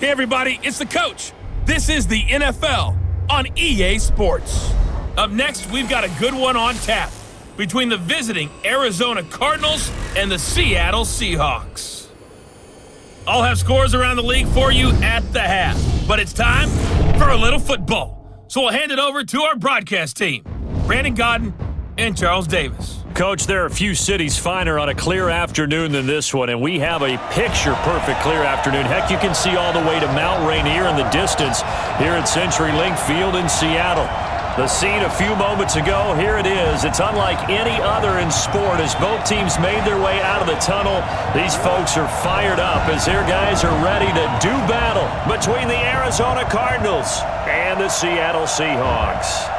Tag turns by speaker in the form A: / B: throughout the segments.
A: Hey everybody, it's the coach. This is the NFL on EA Sports. Up next, we've got a good one on tap between the visiting Arizona Cardinals and the Seattle Seahawks. I'll have scores around the league for you at the half, but it's time for a little football. So we'll hand it over to our broadcast team, Brandon Godden and Charles Davis.
B: Coach, there are a few cities finer on a clear afternoon than this one, and we have a picture-perfect clear afternoon. Heck, you can see all the way to Mount Rainier in the distance here at CenturyLink Field in Seattle. The scene a few moments ago, here it is. It's unlike any other in sport as both teams made their way out of the tunnel. These folks are fired up as their guys are ready to do battle between the Arizona Cardinals and the Seattle Seahawks.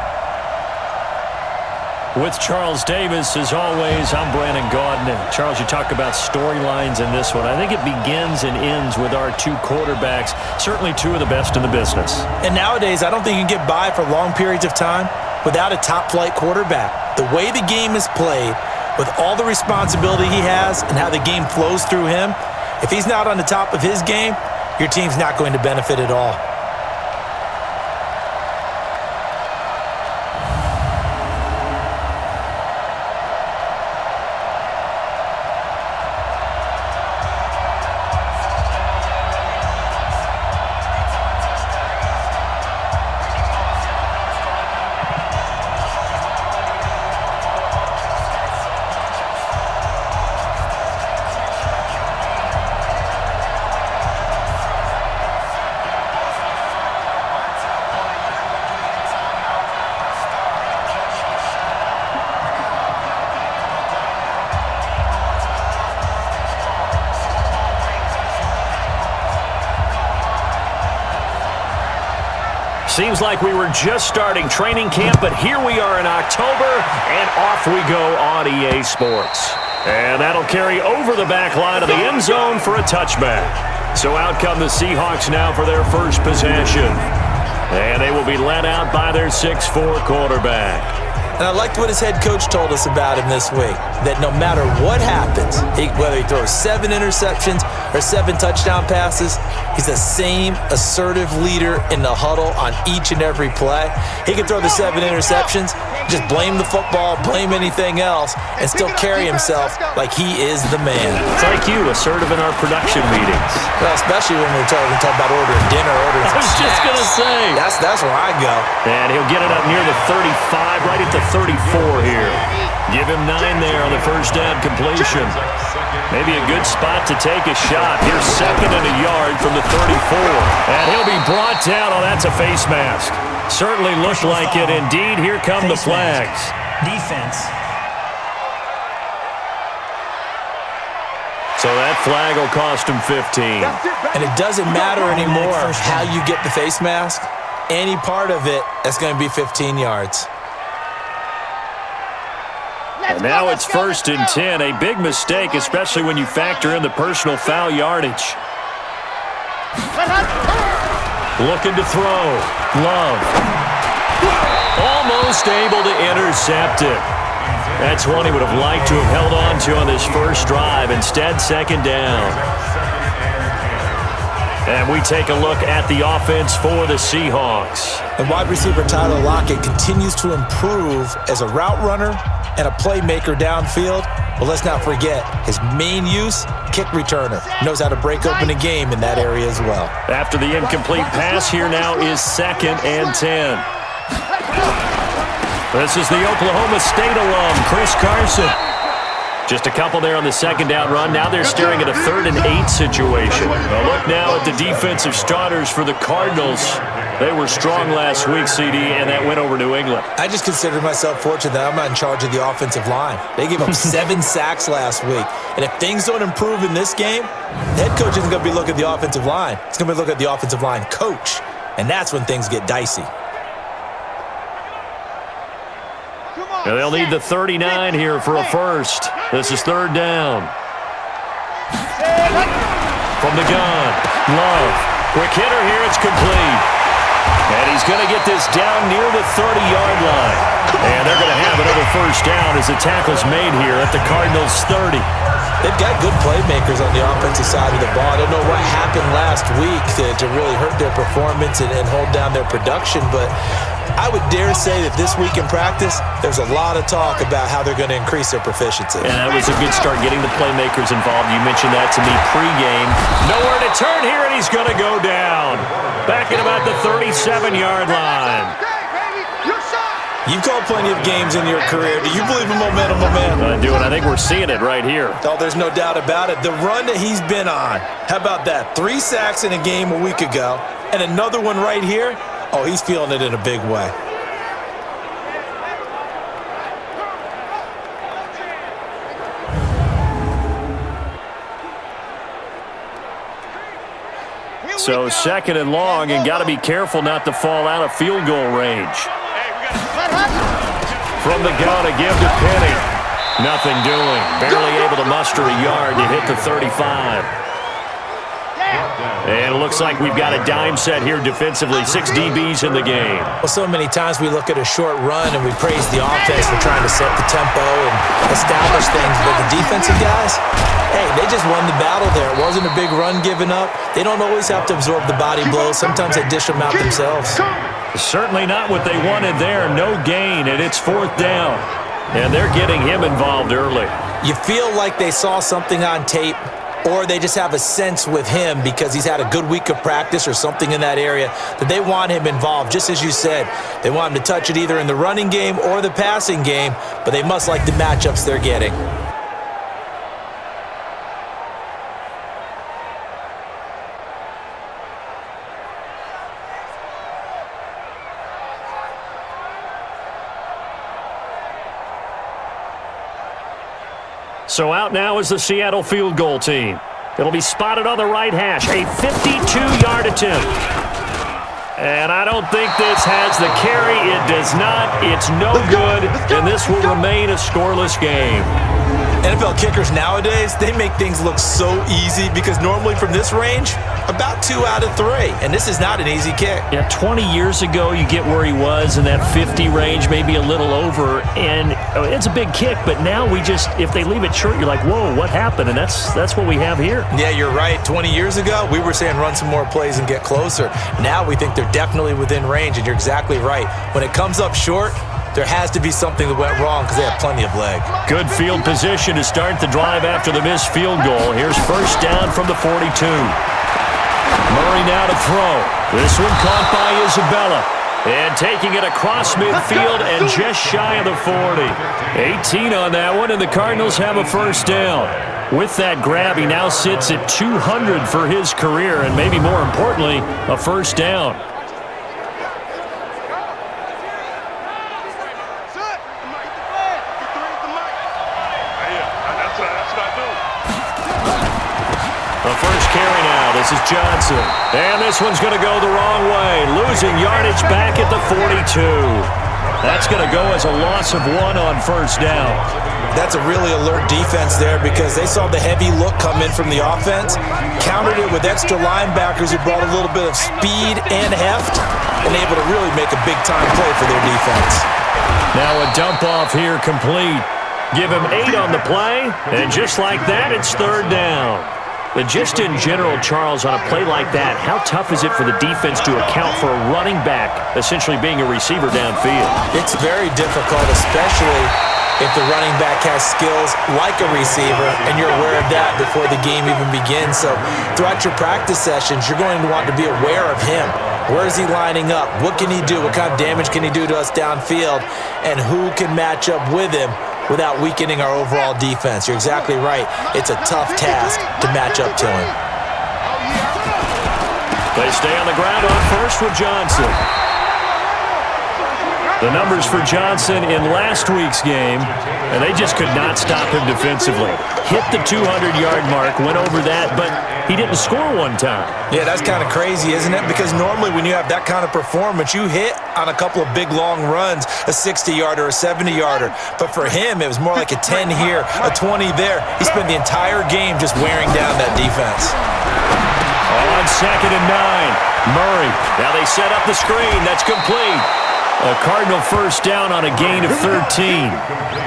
B: With Charles Davis, as always, I'm Brandon Gaudin. Charles, you talk about storylines in this one. I think it begins and ends with our two quarterbacks, certainly two of the best in the business.
C: And nowadays, I don't think you can get by for long periods of time without a top-flight quarterback. The way the game is played, with all the responsibility he has and how the game flows through him, if he's not on the top of his game, your team's not going to benefit at all.
B: Seems like we were just starting training camp, but here we are in October, and off we go on EA Sports. And that'll carry over the back line of the end zone for a touchback. So out come the Seahawks now for their first possession. And they will be led out by their 6'4" quarterback.
C: And I liked what his head coach told us about him this week, that no matter what happens, whether he throws 7 interceptions or 7 touchdown passes, he's the same assertive leader in the huddle on each and every play. He can throw the 7 interceptions, just blame the football, blame anything else, and still carry himself like he is the man.
B: It's like you, assertive in our production meetings.
C: Well, especially when we're talking about ordering dinner, ordering some
B: I was just going to say.
C: That's where I go.
B: And he'll get it up near the 35, right at the 34 here. Give him 9 there on the first down completion. Maybe a good spot to take a shot. Here's 2nd and a yard from the 34. And he'll be brought down. Oh, that's a face mask. Certainly looked like it. Indeed, here come the flags.
D: Defense.
B: So that flag will cost him 15.
C: And it doesn't matter anymore how you get the face mask. Any part of it, that's going to be 15 yards.
B: And now it's 1st and 10. A big mistake, especially when you factor in the personal foul yardage. Looking to throw. Love. Almost able to intercept it. That's one he would have liked to have held on to on this first drive. Instead, 2nd down. And we take a look at the offense for the Seahawks.
C: And wide receiver Tyler Lockett continues to improve as a route runner and a playmaker downfield. But let's not forget, his main use, kick returner. Knows how to break open a game in that area as well.
B: After the incomplete pass, here now is 2nd and 10. This is the Oklahoma State alum, Chris Carson. Just a couple there on the 2nd down run. Now they're staring at a 3rd and 8 situation. A look now at the defensive starters for the Cardinals. They were strong last week, CD, and that went over New England.
C: I just consider myself fortunate that I'm not in charge of the offensive line. They gave up 7 sacks last week. And if things don't improve in this game, the head coach isn't going to be looking at the offensive line. It's going to be looking at the offensive line coach. And that's when things get dicey.
B: And they'll need the 39 here for a first. This is 3rd down. From the gun, Love. Quick hitter here, it's complete. And he's going to get this down near the 30-yard line. And they're going to have another first down as the tackle's made here at the Cardinals' 30.
C: They've got good playmakers on the offensive side of the ball. I don't know what happened last week to really hurt their performance and hold down their production, but I would dare say that this week in practice, there's a lot of talk about how they're going to increase their proficiency.
B: And that was a good start, getting the playmakers involved. You mentioned that to me pregame. Nowhere to turn here, and he's going to go down. Back at about the 37-yard line.
C: You've called plenty of games in your career. Do you believe in momentum, my man?
B: I do, and I think we're seeing it right here.
C: Oh, there's no doubt about it. The run that he's been on, how about that? 3 sacks in a game a week ago, and another one right here. Oh, he's feeling it in a big way.
B: So 2nd and long, and got to be careful not to fall out of field goal range. From the gun, a give to Penny. Nothing doing. Barely able to muster a yard to hit the 35. And it looks like we've got a dime set here defensively. 6 DBs in the game.
C: Well, so many times we look at a short run and we praise the offense for trying to set the tempo and establish things. But the defensive guys, hey, they just won the battle there. It wasn't a big run given up. They don't always have to absorb the body blows. Sometimes they dish them out themselves.
B: Certainly not what they wanted there. No gain, and it's 4th down. And they're getting him involved early.
C: You feel like they saw something on tape, or they just have a sense with him because he's had a good week of practice or something in that area that they want him involved. Just as you said, they want him to touch it either in the running game or the passing game, but they must like the matchups they're getting.
B: So out now is the Seattle field goal team. It'll be spotted on the right hash. A 52-yard attempt. And I don't think this has the carry. It does not. It's no good. And this will remain a scoreless game.
C: NFL kickers nowadays, they make things look so easy because normally from this range, about 2 out of 3. And this is not an easy kick.
B: Yeah, 20 years ago, you get where he was in that 50 range, maybe a little over. And it's a big kick, but now we just, if they leave it short, you're like, whoa, what happened? And that's what we have here.
C: Yeah, you're right. 20 years ago, we were saying run some more plays and get closer. Now we think they're definitely within range, and you're exactly right. When it comes up short, there has to be something that went wrong because they have plenty of leg.
B: Good field position to start the drive after the missed field goal. Here's 1st down from the 42. Murray now to throw. This one caught by Isabella. And taking it across midfield and just shy of the 40. 18 on that one, and the Cardinals have a 1st down. With that grab, he now sits at 200 for his career, and maybe more importantly, a 1st down. This is Johnson. And this one's going to go the wrong way. Losing yardage back at the 42. That's going to go as a loss of 1 on 1st down.
C: That's a really alert defense there because they saw the heavy look come in from the offense, countered it with extra linebackers who brought a little bit of speed and heft, and able to really make a big-time play for their defense.
B: Now a dump off here complete. Give him 8 on the play, and just like that, it's 3rd down. But just in general, Charles, on a play like that, how tough is it for the defense to account for a running back essentially being a receiver downfield?
C: It's very difficult, especially if the running back has skills like a receiver, and you're aware of that before the game even begins. So throughout your practice sessions, you're going to want to be aware of him. Where is he lining up? What can he do? What kind of damage can he do to us downfield? And who can match up with him without weakening our overall defense? You're exactly right. It's a tough task to match up to him.
B: They stay on the ground on 1st with Johnson. The numbers for Johnson in last week's game, and they just could not stop him defensively. Hit the 200-yard mark, went over that, but he didn't score one time.
C: Yeah, that's kind of crazy, isn't it? Because normally when you have that kind of performance, you hit on a couple of big, long runs, a 60-yarder, a 70-yarder. But for him, it was more like a 10 here, a 20 there. He spent the entire game just wearing down that defense.
B: On 2nd and 9, Murray. Now they set up the screen. That's complete. A Cardinal first down on a gain of 13.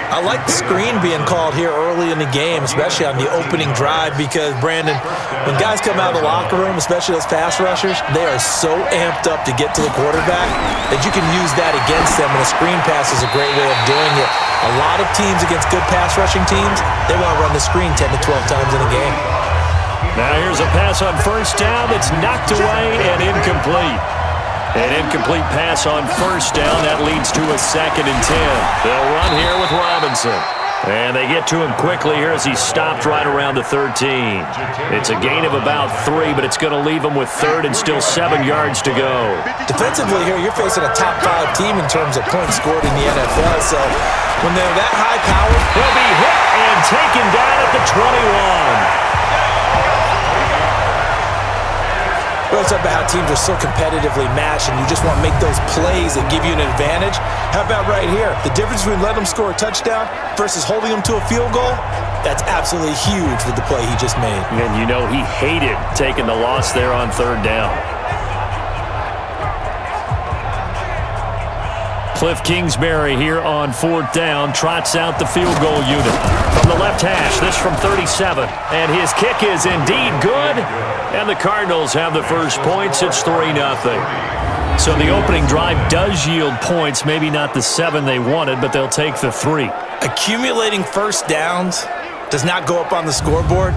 C: I like the screen being called here early in the game, especially on the opening drive, because, Brandon, when guys come out of the locker room, especially those pass rushers, they are so amped up to get to the quarterback that you can use that against them, and a screen pass is a great way of doing it. A lot of teams against good pass rushing teams, they want to run the screen 10 to 12 times in a game.
B: Now here's a pass on first down that's knocked away and incomplete. An incomplete pass on first down. That leads to a 2nd and 10. They'll run here with Robinson. And they get to him quickly here as he stopped right around the 13. It's a gain of about 3, but it's going to leave him with 3rd and still 7 yards to go.
C: Defensively here, you're facing a top 5 team in terms of points scored in the NFL. So when they're that high powered,
B: he'll be hit and taken down at the 21.
C: We'll talk about how teams are so competitively matched and you just want to make those plays that give you an advantage. How about right here? The difference between letting them score a touchdown versus holding them to a field goal, that's absolutely huge with the play he just made.
B: And you know he hated taking the loss there on 3rd down. Cliff Kingsbury here on 4th down trots out the field goal unit. From the left hash, this from 37. And his kick is indeed good. And the Cardinals have the first points. It's 3-0. So the opening drive does yield points. Maybe not the 7 they wanted, but they'll take the 3.
C: Accumulating first downs does not go up on the scoreboard,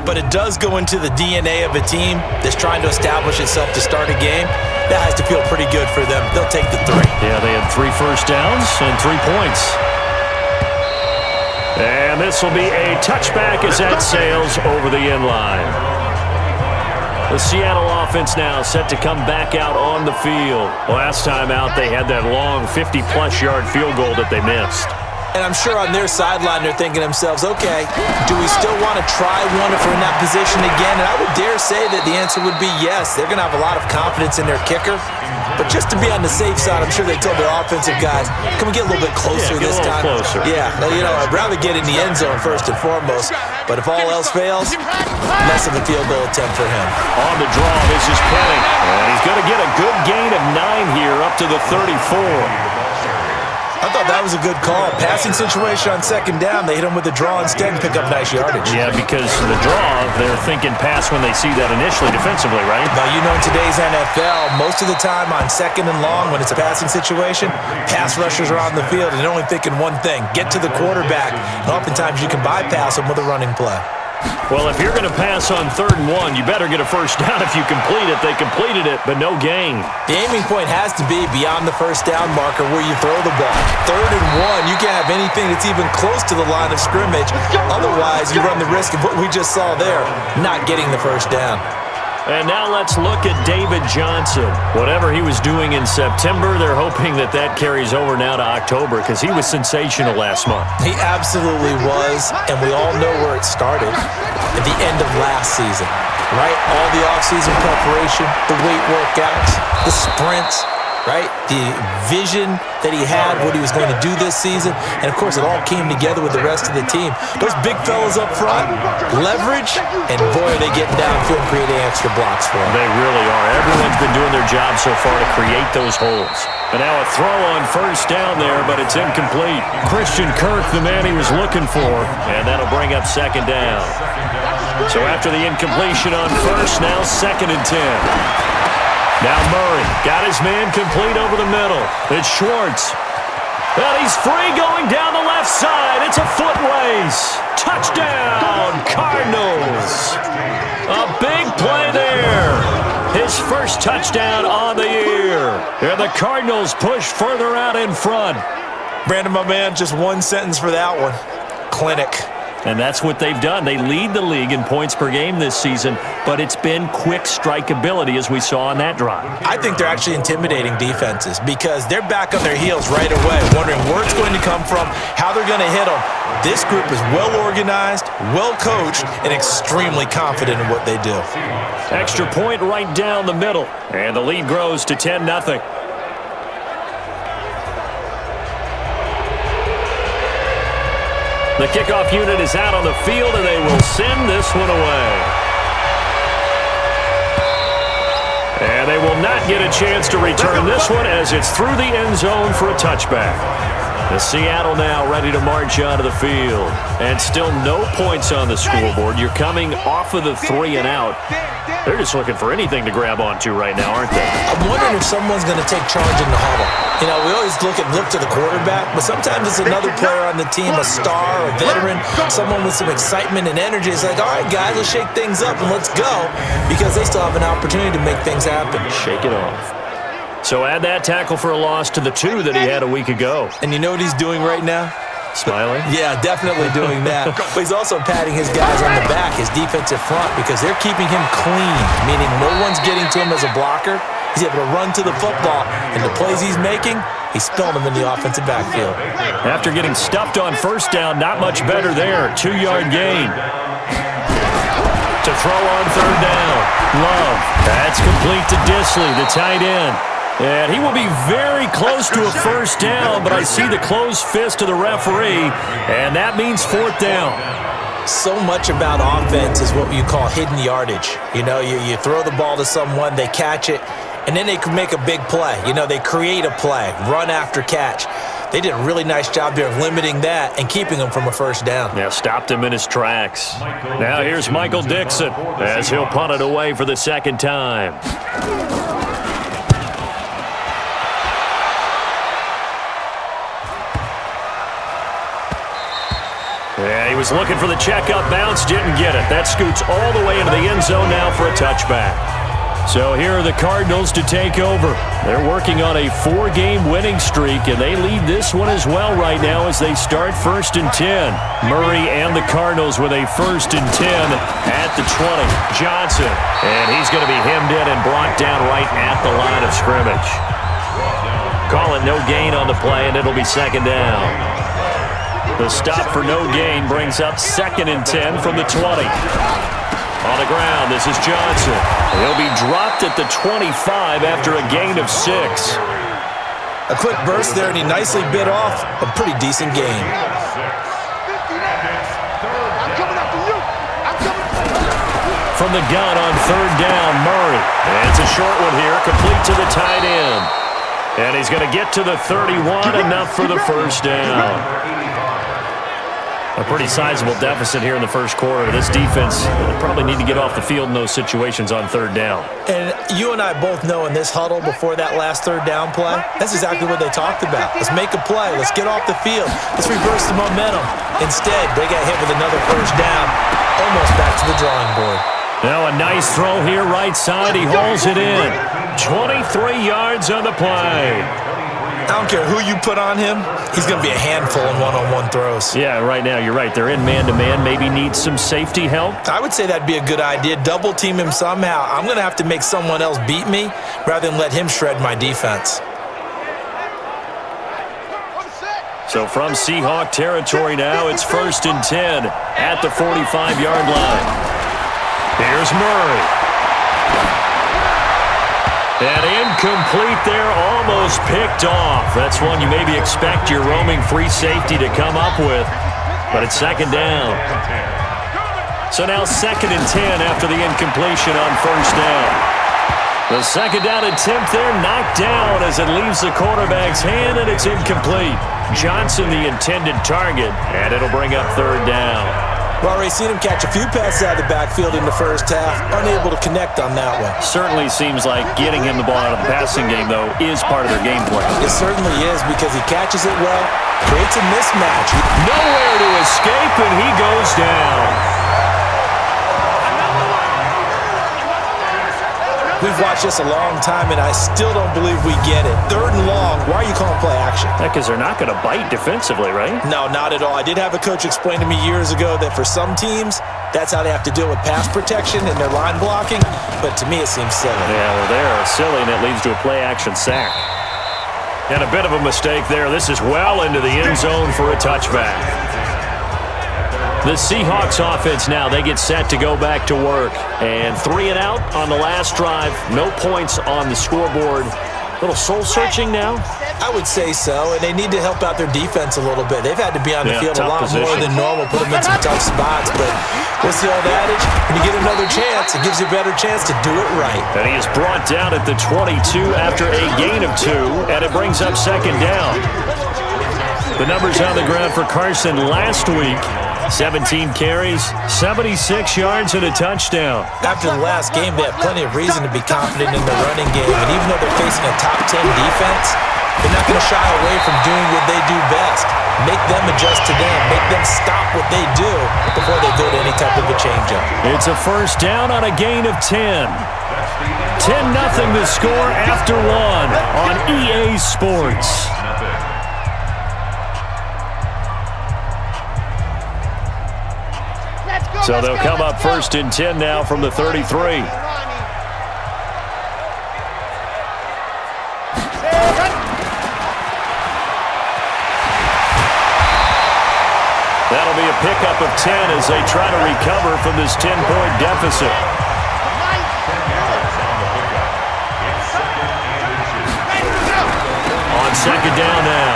C: but it does go into the DNA of a team that's trying to establish itself to start a game. That has to feel pretty good for them. They'll take the 3.
B: Yeah, they had 3 first downs and 3 points. And this will be a touchback as that sails over the end line. The Seattle offense now set to come back out on the field. Last time out, they had that long 50-plus yard field goal that they missed.
C: And I'm sure on their sideline they're thinking to themselves, okay, do we still want to try one if we're in that position again? And I would dare say that the answer would be yes. They're going to have a lot of confidence in their kicker. But just to be on the safe side, I'm sure they told their offensive guys, can we get a little bit closer this time?
B: Closer.
C: Yeah, you know, I'd rather get in the end zone first and foremost. But if all else fails, less of a field goal attempt for him.
B: On the draw, this is Penning. And he's going to get a good gain of 9 here up to the 34.
C: I thought that was a good call. Passing situation on 2nd down. They hit him with a draw instead and pick up nice yardage.
B: Yeah, because the draw, they're thinking pass when they see that initially defensively, right?
C: Now, you know, in today's NFL, most of the time on 2nd and long, when it's a passing situation, pass rushers are on the field and they're only thinking one thing, get to the quarterback. And oftentimes you can bypass them with a running play.
B: Well, if you're going to pass on 3rd and 1, you better get a first down if you complete it. They completed it, but no gain.
C: The aiming point has to be beyond the first down marker where you throw the ball. 3rd and 1, you can't have anything that's even close to the line of scrimmage. Otherwise, you run the risk of what we just saw there, not getting the first down.
B: And now let's look at David Johnson. Whatever he was doing in September, they're hoping that that carries over now to October because he was sensational last month.
C: He absolutely was, and we all know where it started at the end of last season, right? All the offseason preparation, the weight workouts, the sprints, right? The vision that he had, what he was going to do this season, and of course it all came together with the rest of the team. Those big fellas up front, leverage, and boy are they getting downfield and creating extra blocks for him.
B: They really are. Everyone's been doing their job so far to create those holes. And now a throw on first down there, but it's incomplete. Christian Kirk, the man he was looking for, and that'll bring up 2nd down. So after the incompletion on first, now 2nd and 10. Now Murray got his man complete over the middle. It's Schwartz. And he's free going down the left side. It's a foot race. Touchdown, Cardinals. A big play there. His first touchdown on the year. And the Cardinals push further out in front.
C: Brandon, my man, just one sentence for that one. Clinic.
B: And that's what they've done. They lead the league in points per game this season, but it's been quick strikeability as we saw on that drive.
C: I think they're actually intimidating defenses because they're back on their heels right away, wondering where it's going to come from, how they're going to hit them. This group is well organized, well coached, and extremely confident in what they do.
B: Extra point right down the middle, and the lead grows to 10-0. The kickoff unit is out on the field, and they will send this one away. And they will not get a chance to return this one as it's through the end zone for a touchback. The Seattle now ready to march onto the field. And still no points on the scoreboard. You're coming off of the 3 and out. They're just looking for anything to grab onto right now, aren't they?
C: I'm wondering if someone's going to take charge in the huddle. You know, we always look to the quarterback, but sometimes it's another player on the team, a star, a veteran, someone with some excitement and energy. It's like, all right, guys, let's shake things up and let's go, because they still have an opportunity to make things happen.
B: Shake it off. So add that tackle for a loss to the 2 that he had a week ago.
C: And you know what he's doing right now?
B: Smiling?
C: Yeah, definitely doing that. But he's also patting his guys on the back, his defensive front, because they're keeping him clean, meaning no one's getting to him as a blocker. He's able to run to the football, and the plays he's making, he's spilling them in the offensive backfield.
B: After getting stuffed on first down, not much better there. 2-yard gain. To throw on third down. Love. That's complete to Disley, the tight end. And he will be very close to a first down, but I see the closed fist of the referee, and that means 4th down.
C: So much about offense is what you call hidden yardage. You know, you throw the ball to someone, they catch it, and then they can make a big play. You know, they create a play, run after catch. They did a really nice job there of limiting that and keeping him from a first down.
B: Yeah, stopped him in his tracks. Now here's Michael Dixon as he'll punt it away for the 2nd time. Yeah, he was looking for the checkup bounce, didn't get it. That scoots all the way into the end zone now for a touchback. So here are the Cardinals to take over. They're working on a 4-game winning streak, and they lead this one as well right now as they start 1st and 10. Murray and the Cardinals with a 1st and 10 at the 20. Johnson, and he's going to be hemmed in and brought down right at the line of scrimmage. Call it no gain on the play, and it'll be 2nd down. The stop for no gain brings up 2nd and 10 from the 20. On the ground, this is Johnson. He'll be dropped at the 25 after a gain of 6.
C: A quick burst there, and he nicely bit off a pretty decent gain.
B: From the gun on 3rd down, Murray. And it's a short one here, complete to the tight end. And he's going to get to the 31, enough for the first down. A pretty sizable deficit here in the first quarter. This defense probably need to get off the field in those situations on 3rd down.
C: And you and I both know in this huddle before that last 3rd down play, that's exactly what they talked about. Let's make a play. Let's get off the field. Let's reverse the momentum. Instead, they got hit with another first down, almost back to the drawing board.
B: Now a nice throw here right side. He hauls it in. 23 yards on the play.
C: I don't care who you put on him, he's going to be a handful in one-on-one throws.
B: Yeah, right now, you're right. They're in man-to-man. Maybe need some safety help.
C: I would say that'd be a good idea. Double team him somehow. I'm going to have to make someone else beat me rather than let him shred my defense.
B: So from Seahawk territory now, it's 1st and 10 at the 45-yard line. Here's Murray. And incomplete there, almost picked off. That's one you maybe expect your roaming free safety to come up with, but it's 2nd down. So now 2nd and 10 after the incompletion on 1st down. The 2nd down attempt there knocked down as it leaves the quarterback's hand, and it's incomplete. Johnson the intended target, and it'll bring up 3rd down.
C: We've already seen him catch a few passes out of the backfield in the first half, unable to connect on that one.
B: Certainly seems like getting him the ball out of the passing game, though, is part of their game plan.
C: It certainly is, because he catches it well, creates a mismatch.
B: Nowhere to escape, and he goes down.
C: We've watched this a long time, and I still don't believe we get it. 3rd and long, why are you calling play action?
B: Because they're not going to bite defensively, right?
C: No, not at all. I did have a coach explain to me years ago that for some teams, that's how they have to deal with pass protection and their line blocking, but to me it seems silly.
B: Yeah, well, they're silly, and it leads to a play-action sack. And a bit of a mistake there. This is well into the end zone for a touchback. The Seahawks offense now, they get set to go back to work. And 3 and out on the last drive. No points on the scoreboard. A little soul-searching now.
C: I would say so, and they need to help out their defense a little bit. They've had to be on the field a lot more than normal, put them in some tough spots, but what's the old adage? When you get another chance, it gives you a better chance to do it right.
B: And he is brought down at the 22 after a gain of 2, and it brings up second down. The numbers on the ground for Carson last week: 17 carries, 76 yards, and a touchdown.
C: After the last game, they have plenty of reason to be confident in the running game, and even though they're facing a top 10 defense, they're not going to shy away from doing what they do best. Make them adjust to them. Make them stop what they do before they go to any type of a change-up.
B: It's a first down on a gain of 10. 10-0 the score after 1 on EA Sports. So they'll come up first and 10 now from the 33. That'll be a pickup of 10 as they try to recover from this 10-point deficit. On second down now,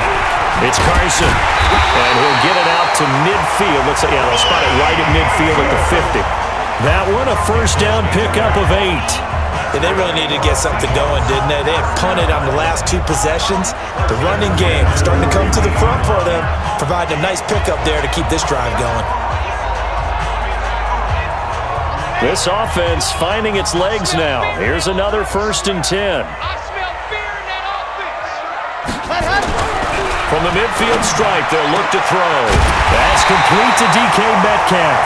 B: it's Carson. And he'll get it out to midfield. Let's say, they'll spot it right at midfield at the 50. That one, a first down pickup of 8.
C: And they really needed to get something going, didn't they? They had punted on the last 2 possessions. The running game starting to come to the front for them, providing a nice pickup there to keep this drive going.
B: This offense finding its legs now. Here's another first and 10. From the midfield stripe, they'll look to throw. That's complete to DK Metcalf.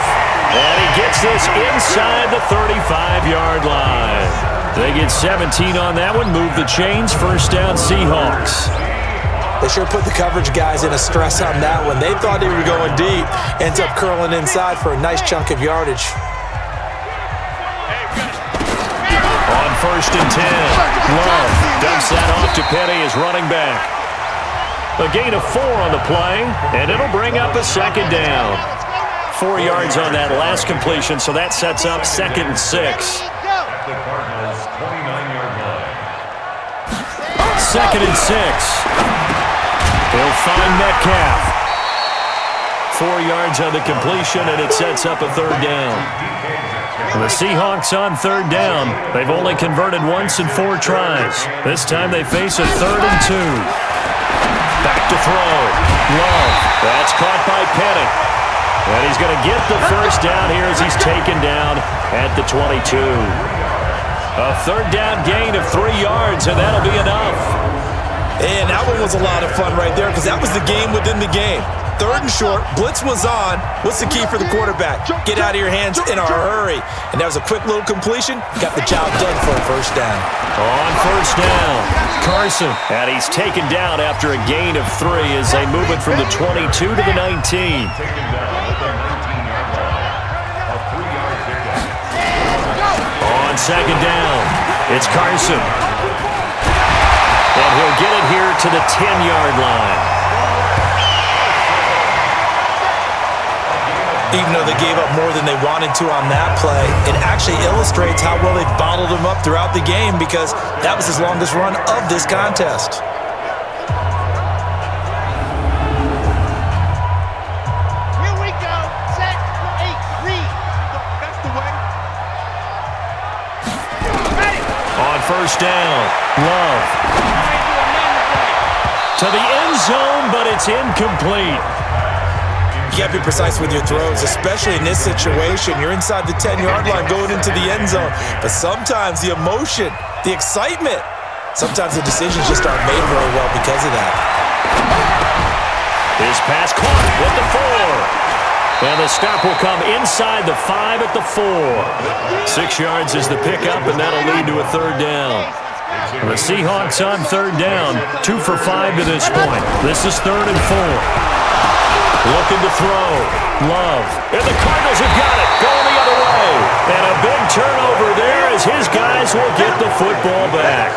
B: And he gets this inside the 35-yard line. They get 17 on that one, move the chains, first down Seahawks.
C: They sure put the coverage guys in a stress on that one. They thought they were going deep, ends up curling inside for a nice chunk of yardage.
B: On first and 10, Love dumps that off to Penny as running back. A gain of 4 on the play, and it'll bring up a second down. 4 yards on that last completion, so that sets up second and 6. Second and 6. He'll find Metcalf. 4 yards on the completion, and it sets up a third down. The Seahawks on third down. They've only converted once in 4 tries. This time they face a 3rd and 2. Back to throw. Love. That's caught by Penny. And he's going to get the first down here as he's taken down at the 22. A third down gain of 3 yards, and that'll be enough.
C: And that one was a lot of fun right there because that was the game within the game. 3rd and short, blitz was on. What's the key for the quarterback? Get out of your hands in a hurry. And that was a quick little completion. Got the job done for a first down.
B: On first down, Carson. And he's taken down after a gain of 3 as they move it from the 22 to the 19. On second down, it's Carson. And he'll get it here to the 10-yard line.
C: Even though they gave up more than they wanted to on that play, it actually illustrates how well they've bottled them up throughout the game because that was his longest run of this contest.
D: Here we go. Set, 8, read. That's the way. Ready.
B: On first down, Love. To the end zone, but it's incomplete.
C: You got to be precise with your throws, especially in this situation. You're inside the 10-yard line going into the end zone. But sometimes the emotion, the excitement, sometimes the decisions just aren't made very well because of that.
B: His pass caught with the 4. And the stop will come inside the 5 at the 4. 6 yards is the pickup, and that'll lead to a third down. The Seahawks on third down, 2 for 5 to this point. This is 3rd and 4. Looking to throw. Love. And the Cardinals have got it. Going the other way. And a big turnover there as his guys will get the football back.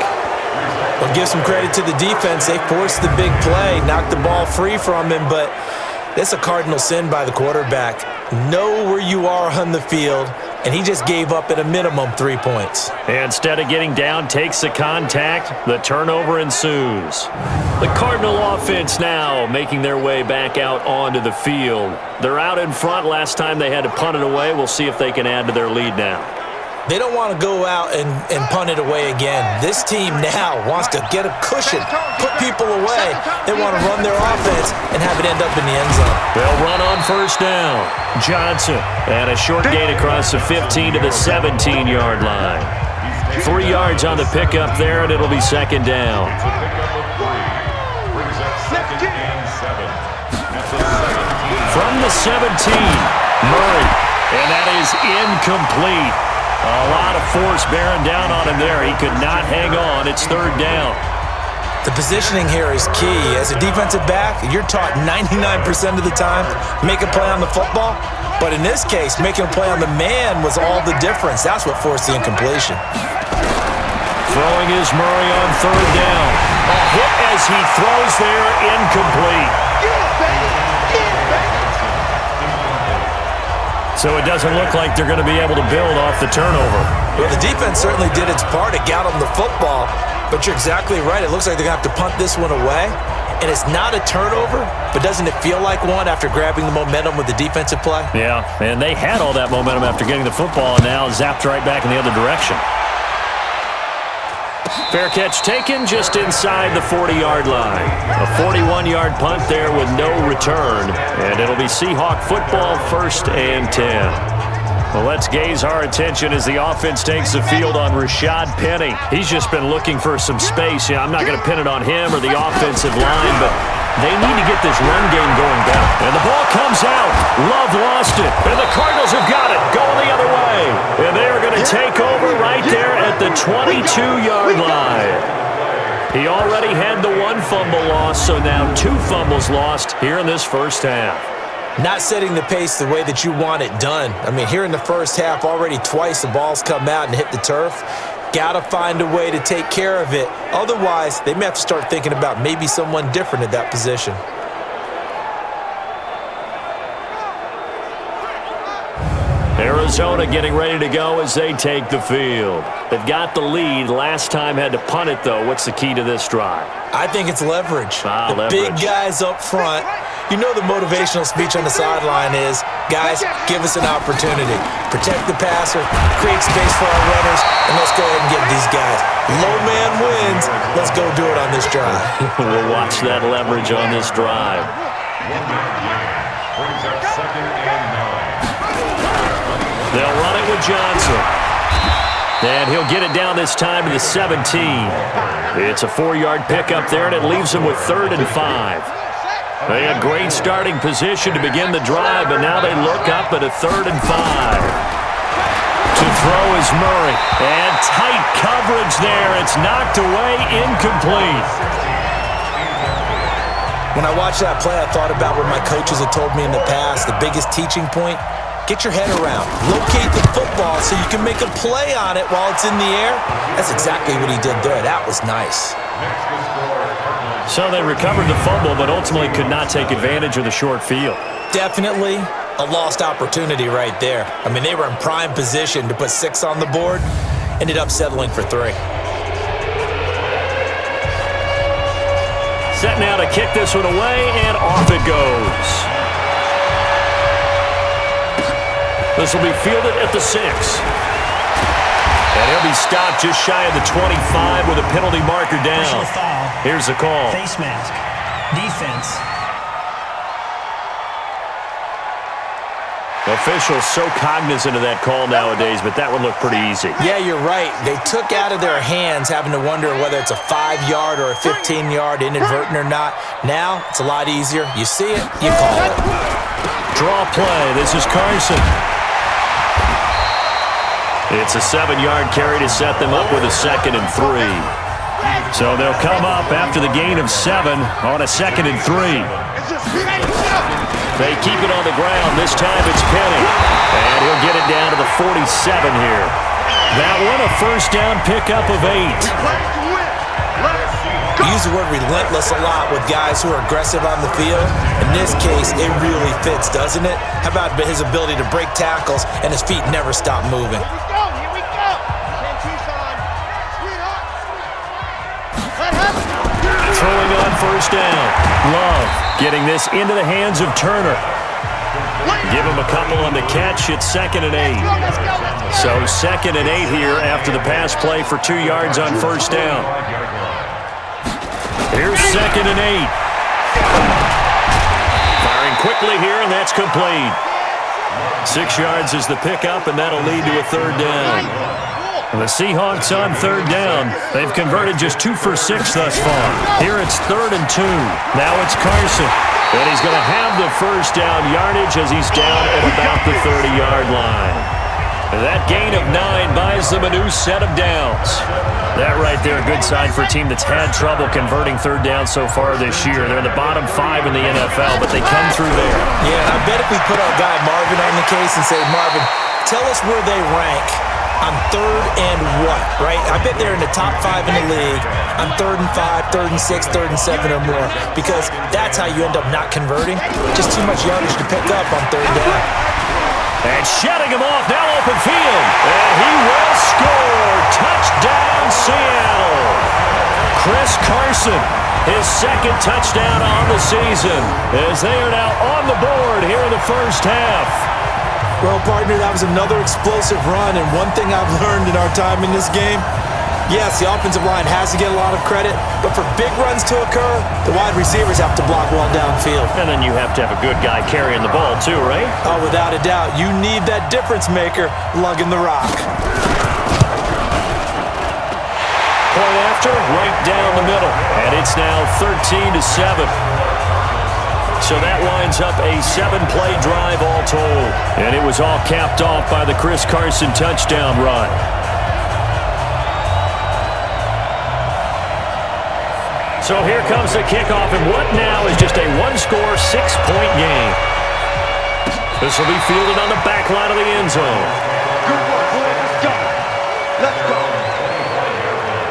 C: Well, give some credit to the defense. They forced the big play, knocked the ball free from him, but it's a cardinal sin by the quarterback. Know where you are on the field and he just gave up at a minimum 3 points.
B: Instead of getting down, takes the contact. The turnover ensues. The Cardinal offense now making their way back out onto the field. They're out in front. Last time they had to punt it away. We'll see if they can add to their lead now.
C: They don't want to go out and punt it away again. This team now wants to get a cushion, put people away. They want to run their offense and have it end up in the end zone.
B: They'll run on first down. Johnson, and a short gain across the 15 to the 17-yard line. 3 yards on the pickup there, and it'll be second down. From the 17, Murray, and that is incomplete. A lot of force bearing down on him there. He could not hang on. It's third down.
C: The positioning here is key. As a defensive back, you're taught 99% of the time, make a play on the football. But in this case, making a play on the man was all the difference. That's what forced the incompletion.
B: Throwing is Murray on third down. A hit as he throws there, incomplete. So it doesn't look like they're going to be able to build off the turnover.
C: Well, the defense certainly did its part to get them the football, but you're exactly right. It looks like they're going to have to punt this one away, and it's not a turnover, but doesn't it feel like one after grabbing the momentum with the defensive play?
B: Yeah, and they had all that momentum after getting the football, and now zapped right back in the other direction. Fair catch taken just inside the 40-yard line. A 41-yard punt there with no return. And it'll be Seahawk football, 1st and 10. Well, let's gaze our attention as the offense takes the field on Rashad Penny. He's just been looking for some space. Yeah, I'm not going to pin it on him or the offensive line, but they need to get this run game going better. And the ball comes out. Love lost it. And the Cardinals have got it. Going the other way. And they are going to take over right there at the 22-yard line. He already had the 1 fumble loss, so now 2 fumbles lost here in this first half.
C: Not setting the pace the way that you want it done. I mean, here in the first half, already twice the ball's come out and hit the turf. Got to find a way to take care of it. Otherwise, they may have to start thinking about maybe someone different at that position.
B: Arizona getting ready to go as they take the field. They've got the lead. Last time had to punt it, though. What's the key to this drive?
C: I think it's leverage.
B: Leverage.
C: Big guys up front. You know the motivational speech on the sideline is, guys, give us an opportunity. Protect the passer, create space for our runners, and let's go ahead and get these guys. Low man wins. Let's go do it on this drive.
B: We'll watch that leverage on this drive. They'll run it with Johnson. And he'll get it down this time to the 17. It's a 4-yard pickup there, and it leaves him with 3rd and 5. They had great starting position to begin the drive, but now they look up at a 3rd and 5. To throw is Murray. And tight coverage there. It's knocked away, incomplete.
C: When I watched that play, I thought about what my coaches had told me in the past. The biggest teaching point, get your head around. Locate the football so you can make a play on it while it's in the air. That's exactly what he did there. That was nice.
B: So they recovered the fumble, but ultimately could not take advantage of the short field.
C: Definitely a lost opportunity right there. I mean, they were in prime position to put 6 on the board, ended up settling for 3.
B: Set now to kick this one away, and off it goes. This will be fielded at the 6. And he'll be stopped just shy of the 25 with a penalty marker down. Here's the call.
E: Face mask. Defense.
B: Officials so cognizant of that call nowadays, but that would look pretty easy.
C: Yeah, you're right. They took out of their hands having to wonder whether it's a 5-yard or a 15-yard, inadvertent or not. Now, it's a lot easier. You see it, you call it.
B: Draw play. This is Carson. It's a 7-yard carry to set them up with a 2nd and 3. So they'll come up after the gain of 7 on a 2nd and 3. They keep it on the ground. This time it's Penny. And he'll get it down to the 47 here. That one a first down pickup of 8.
C: We use the word relentless a lot with guys who are aggressive on the field. In this case, it really fits, doesn't it? How about his ability to break tackles and his feet never stop moving?
D: Here we go. Sam Tucson. Sweetheart. Let happen.
B: Throwing on first down. Love getting this into the hands of Turner. Give him a couple on the catch. It's 2nd and 8.
D: Let's go.
B: So 2nd and 8 here after the pass play for 2 yards on first down. Here's 2nd and 8. Firing quickly here, and that's complete. 6 yards is the pickup, and that'll lead to a 3rd down. And the Seahawks on 3rd down. They've converted just 2 for 6 thus far. Here it's 3rd and 2. Now it's Carson. And he's going to have the first down yardage as he's down at about the 30-yard line. That gain of 9 buys them a new set of downs. That right there, a good sign for a team that's had trouble converting 3rd down so far this year. They're in the bottom 5 in the NFL, but they come through there.
C: Yeah, and I bet if we put our guy Marvin on the case and say, Marvin, tell us where they rank on 3rd and what, right? I bet they're in the top 5 in the league on 3rd and 5, 3rd and 6, 3rd and 7 or more, because that's how you end up not converting. Just too much yardage to pick up on 3rd down.
B: And shutting him off, now open field. And he will score. Touchdown, Seattle. Chris Carson, his 2nd touchdown on the season, as they are now on the board here in the first half.
C: Well, partner, that was another explosive run, and one thing I've learned in our time in this game, yes, the offensive line has to get a lot of credit, but for big runs to occur, the wide receivers have to block well downfield.
B: And then you have to have a good guy carrying the ball too, right?
C: Oh, without a doubt. You need that difference maker lugging the rock.
B: Point after, right down the middle. And it's now 13-7. So that lines up a 7-play drive all told. And it was all capped off by the Chris Carson touchdown run. So here comes the kickoff, and what now is just a one-score, 6-point game. This will be fielded on the back line of the end zone.
D: Good work, boy. Let's go. Let's go.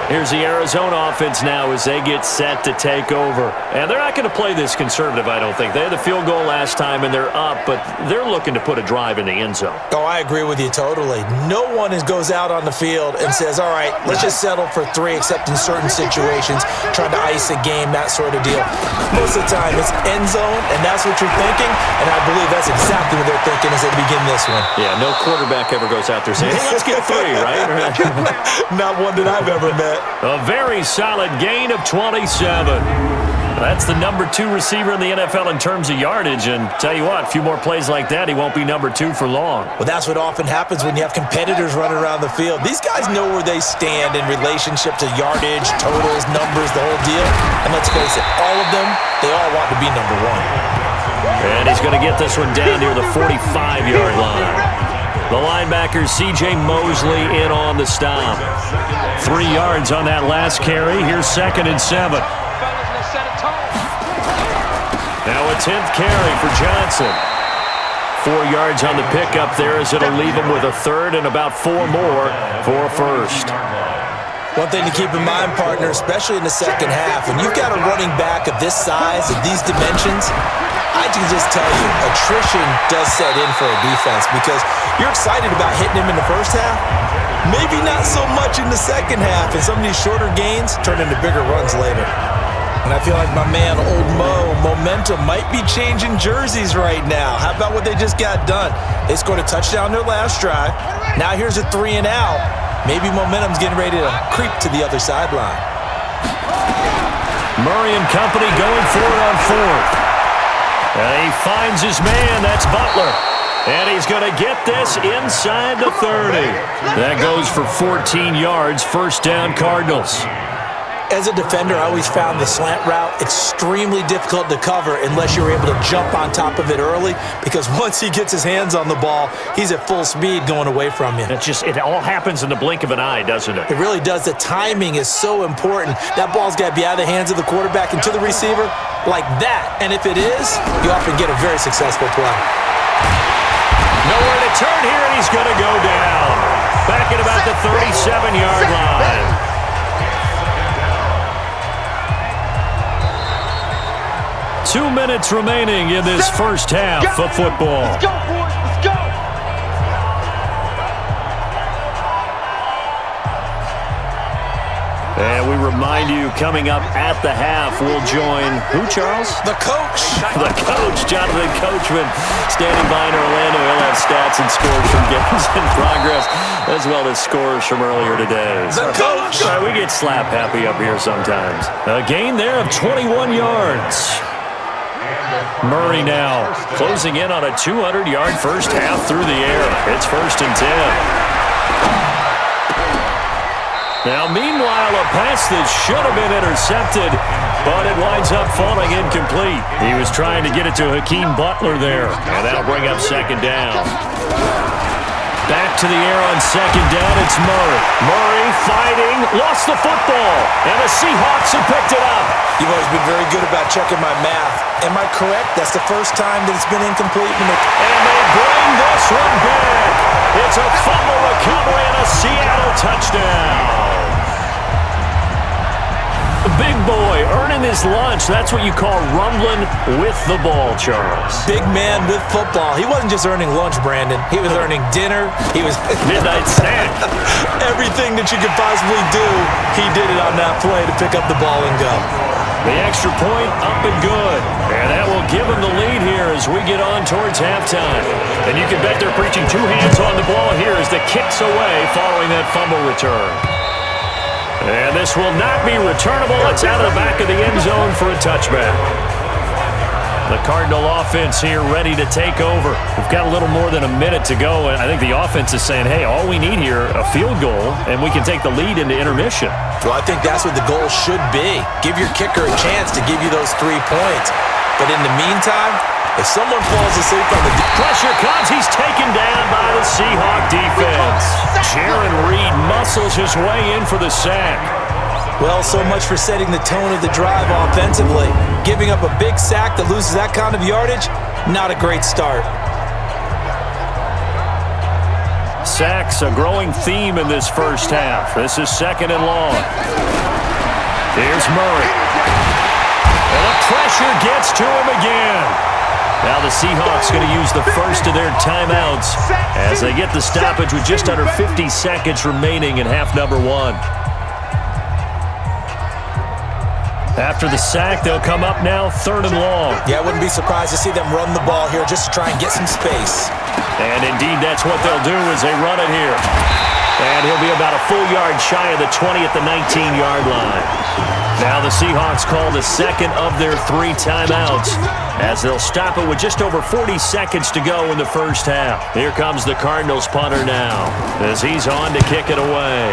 B: Here's the Arizona offense now as they get set to take over. And they're not going to play this conservative, I don't think. They had the field goal last time, and they're up, but they're looking to put a drive in the end zone.
C: Oh, I agree with you totally. No one goes out on the field and says, all right, let's just settle for 3, except in certain situations, trying to ice a game, that sort of deal. Most of the time, it's end zone, and that's what you're thinking, and I believe that's exactly what they're thinking as they begin this one.
B: Yeah, no quarterback ever goes out there saying, hey, let's get 3, right?
C: Not one that I've ever met.
B: A very solid gain of 27. That's the number 2 receiver in the NFL in terms of yardage, and tell you what, a few more plays like that, he won't be number 2 for long.
C: Well, that's what often happens when you have competitors running around the field. These guys know where they stand in relationship to yardage, totals, numbers, the whole deal. And let's face it, all of them, they all want to be number 1.
B: And he's going to get this one down near the 45-yard line. The linebacker, C.J. Mosley, in on the stop. 3 yards on that last carry. Here's 2nd and 7. Now a 10th carry for Johnson. 4 yards on the pickup there as it'll leave him with a 3rd and about 4 more for a first.
C: One thing to keep in mind, partner, especially in the second half, when you've got a running back of this size, of these dimensions, I can just tell you, attrition does set in for a defense because you're excited about hitting him in the first half. Maybe not so much in the second half, and some of these shorter gains turn into bigger runs later. And I feel like my man, Old Mo, momentum might be changing jerseys right now. How about what they just got done? They scored a touchdown their last drive. Now here's a 3 and out. Maybe momentum's getting ready to creep to the other sideline.
B: Murray and company going for it on 4th. And he finds his man. That's Butler. And he's going to get this inside the 30. That goes for 14 yards. First down, Cardinals.
C: As a defender, I always found the slant route extremely difficult to cover unless you're able to jump on top of it early, because once he gets his hands on the ball, he's at full speed going away from you.
B: It all happens in the blink of an eye, doesn't it?
C: It really does. The timing is so important. That ball's got to be out of the hands of the quarterback and to the receiver like that. And if it is, you often get a very successful play.
B: Nowhere to turn here, and he's going to go down. Back at about the 37-yard line. 2 minutes remaining in this first half of football.
D: Let's go, boys. Let's go.
B: And we remind you, coming up at the half, we'll join who, Charles?
C: The coach.
B: The coach, Jonathan Coachman, standing by in Orlando. He'll have stats and scores from games in progress, as well as scores from earlier today.
C: The coach.
B: All right, we get slap happy up here sometimes. A gain there of 21 yards. Murray now closing in on a 200-yard first half through the air. It's 1st and 10. Now, meanwhile, a pass that should have been intercepted, but it winds up falling incomplete. He was trying to get it to Hakeem Butler there, and that'll bring up 2nd down. Back to the air on 2nd down, it's Murray. Murray fighting, lost the football, and the Seahawks have picked it up.
C: You've always been very good about checking my math. Am I correct? That's the first time that it's been incomplete.
B: And they bring this one back. It's a fumble recovery and a Seattle touchdown. Big boy earning his lunch. That's what you call rumbling with the ball, Charles.
C: Big man with football. He wasn't just earning lunch, Brandon. He was earning dinner. He was
B: midnight snack.
C: Everything that you could possibly do, he did it on that play to pick up the ball and go.
B: The extra point up and good. And that will give him the lead here as we get on towards halftime. And you can bet they're preaching 2 hands on the ball here as the kick's away following that fumble return. And this will not be returnable. It's out of the back of the end zone for a touchback. The Cardinal offense here ready to take over. We've got a little more than a minute to go, and I think the offense is saying, hey, all we need here, a field goal, and we can take the lead into intermission.
C: Well, I think that's what the goal should be. Give your kicker a chance to give you those 3 points. But in the meantime, if someone falls asleep on the
B: pressure comes, he's taken down by the Seahawk defense. Jaron Reed muscles his way in for the sack.
C: Well, so much for setting the tone of the drive offensively. Giving up a big sack that loses that kind of yardage, not a great start.
B: Sacks, a growing theme in this first half. This is 2nd and long. Here's Murray. And the pressure gets to him again. Now the Seahawks going to use the first of their timeouts as they get the stoppage with just under 50 seconds remaining in half number 1. After the sack, they'll come up now 3rd and long.
C: Yeah, I wouldn't be surprised to see them run the ball here just to try and get some space.
B: And indeed, that's what they'll do as they run it here. And he'll be about a full yard shy of the 20 at the 19-yard line. Now the Seahawks call the 2nd of their 3 timeouts as they'll stop it with just over 40 seconds to go in the first half. Here comes the Cardinals punter now as he's on to kick it away.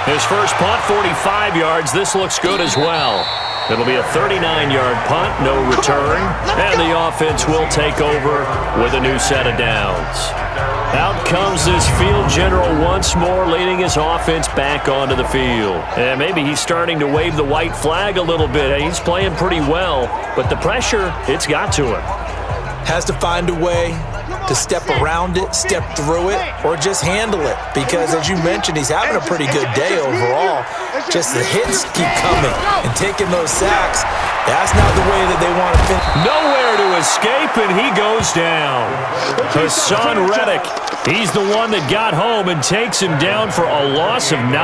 B: His first punt, 45 yards. This looks good as well. It'll be a 39-yard punt, no return, and the offense will take over with a new set of downs. Out comes this field general once more, leading his offense back onto the field. And maybe he's starting to wave the white flag a little bit. He's playing pretty well, but the pressure, it's got to him.
C: Has to find a way to step around it, step through it, or just handle it. Because, as you mentioned, he's having a pretty good day overall. Just the hits keep coming and taking those sacks. That's not the way that they want to finish.
B: Nowhere to escape, and he goes down. Hassan Reddick, he's the one that got home and takes him down for a loss of 9.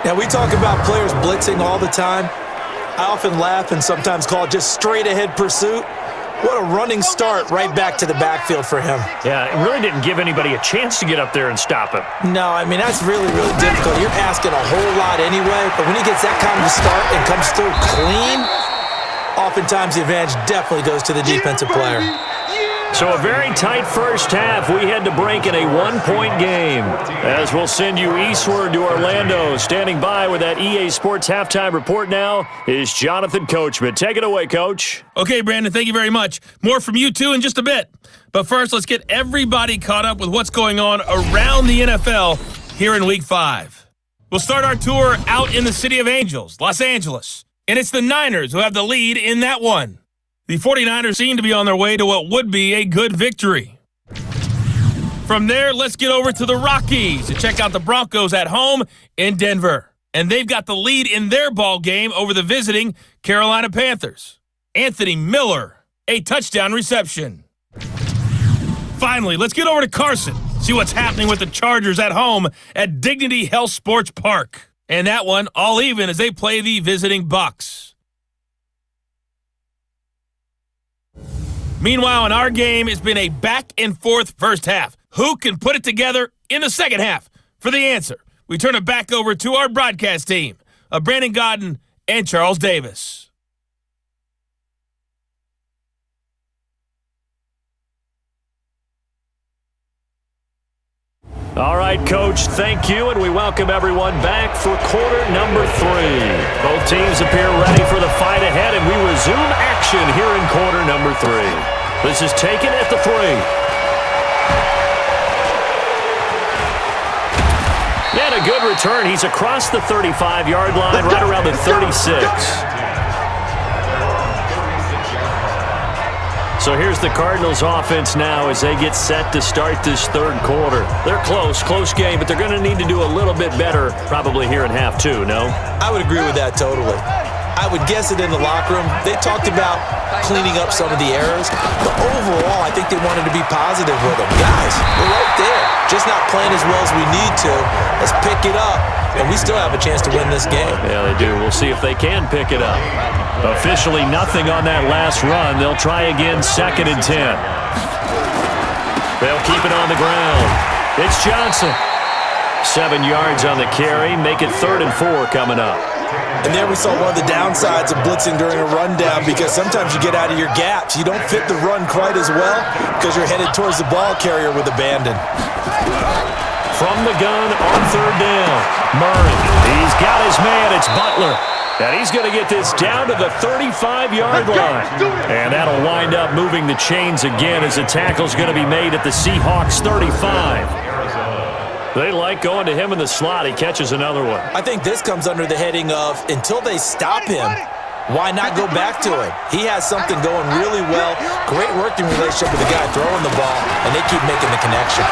C: Now, we talk about players blitzing all the time. I often laugh and sometimes call it just straight-ahead pursuit. What a running start right back to the backfield for him.
B: Yeah, it really didn't give anybody a chance to get up there and stop him.
C: No, I mean, that's really, really difficult. You're asking a whole lot anyway, but when he gets that kind of a start and comes through clean, oftentimes the advantage definitely goes to the defensive player.
B: So a very tight first half. We had to break in a 1-point game. As we'll send you eastward to Orlando. Standing by with that EA Sports halftime report now is Jonathan Coachman. Take it away, Coach.
A: Okay, Brandon, thank you very much. More from you two in just a bit. But first, let's get everybody caught up with what's going on around the NFL here in Week 5. We'll start our tour out in the City of Angels, Los Angeles. And it's the Niners who have the lead in that one. The 49ers seem to be on their way to what would be a good victory. From there, let's get over to the Rockies to check out the Broncos at home in Denver. And they've got the lead in their ball game over the visiting Carolina Panthers. Anthony Miller, a touchdown reception. Finally, let's get over to Carson. See what's happening with the Chargers at home at Dignity Health Sports Park. And that one all even as they play the visiting Bucks. Meanwhile, in our game, it's been a back-and-forth first half. Who can put it together in the second half? For the answer, we turn it back over to our broadcast team of Brandon Godden and Charles Davis.
B: All right, Coach, thank you, and we welcome everyone back for quarter number 3. Both teams appear ready for the fight ahead, and we resume action here in quarter number 3. This is taken at the 3. And a good return. He's across the 35-yard line, right around the 36. So here's the Cardinals offense now as they get set to start this third quarter. They're close game, but they're going to need to do a little bit better probably here in half 2, no?
C: I would agree with that totally. I would guess it in the locker room. They talked about cleaning up some of the errors, but overall, I think they wanted to be positive with them. Guys, we're right there. Just not playing as well as we need to. Let's pick it up, and we still have a chance to win this game.
B: Yeah, they do. We'll see if they can pick it up. Officially nothing on that last run. They'll try again, 2nd and 10. They'll keep it on the ground. It's Johnson. 7 yards on the carry. Make it 3rd and 4 coming up.
C: And there we saw one of the downsides of blitzing during a rundown, because sometimes you get out of your gaps. You don't fit the run quite as well because you're headed towards the ball carrier with abandon.
B: From the gun on 3rd down. Murray. He's got his man. It's Butler. And he's going to get this down to the 35-yard line. And that'll wind up moving the chains again as the tackle's going to be made at the Seahawks 35. They like going to him in the slot. He catches another one.
C: I think this comes under the heading of, until they stop him, why not go back to it? He has something going really well. Great working relationship with the guy throwing the ball, and they keep making the connection.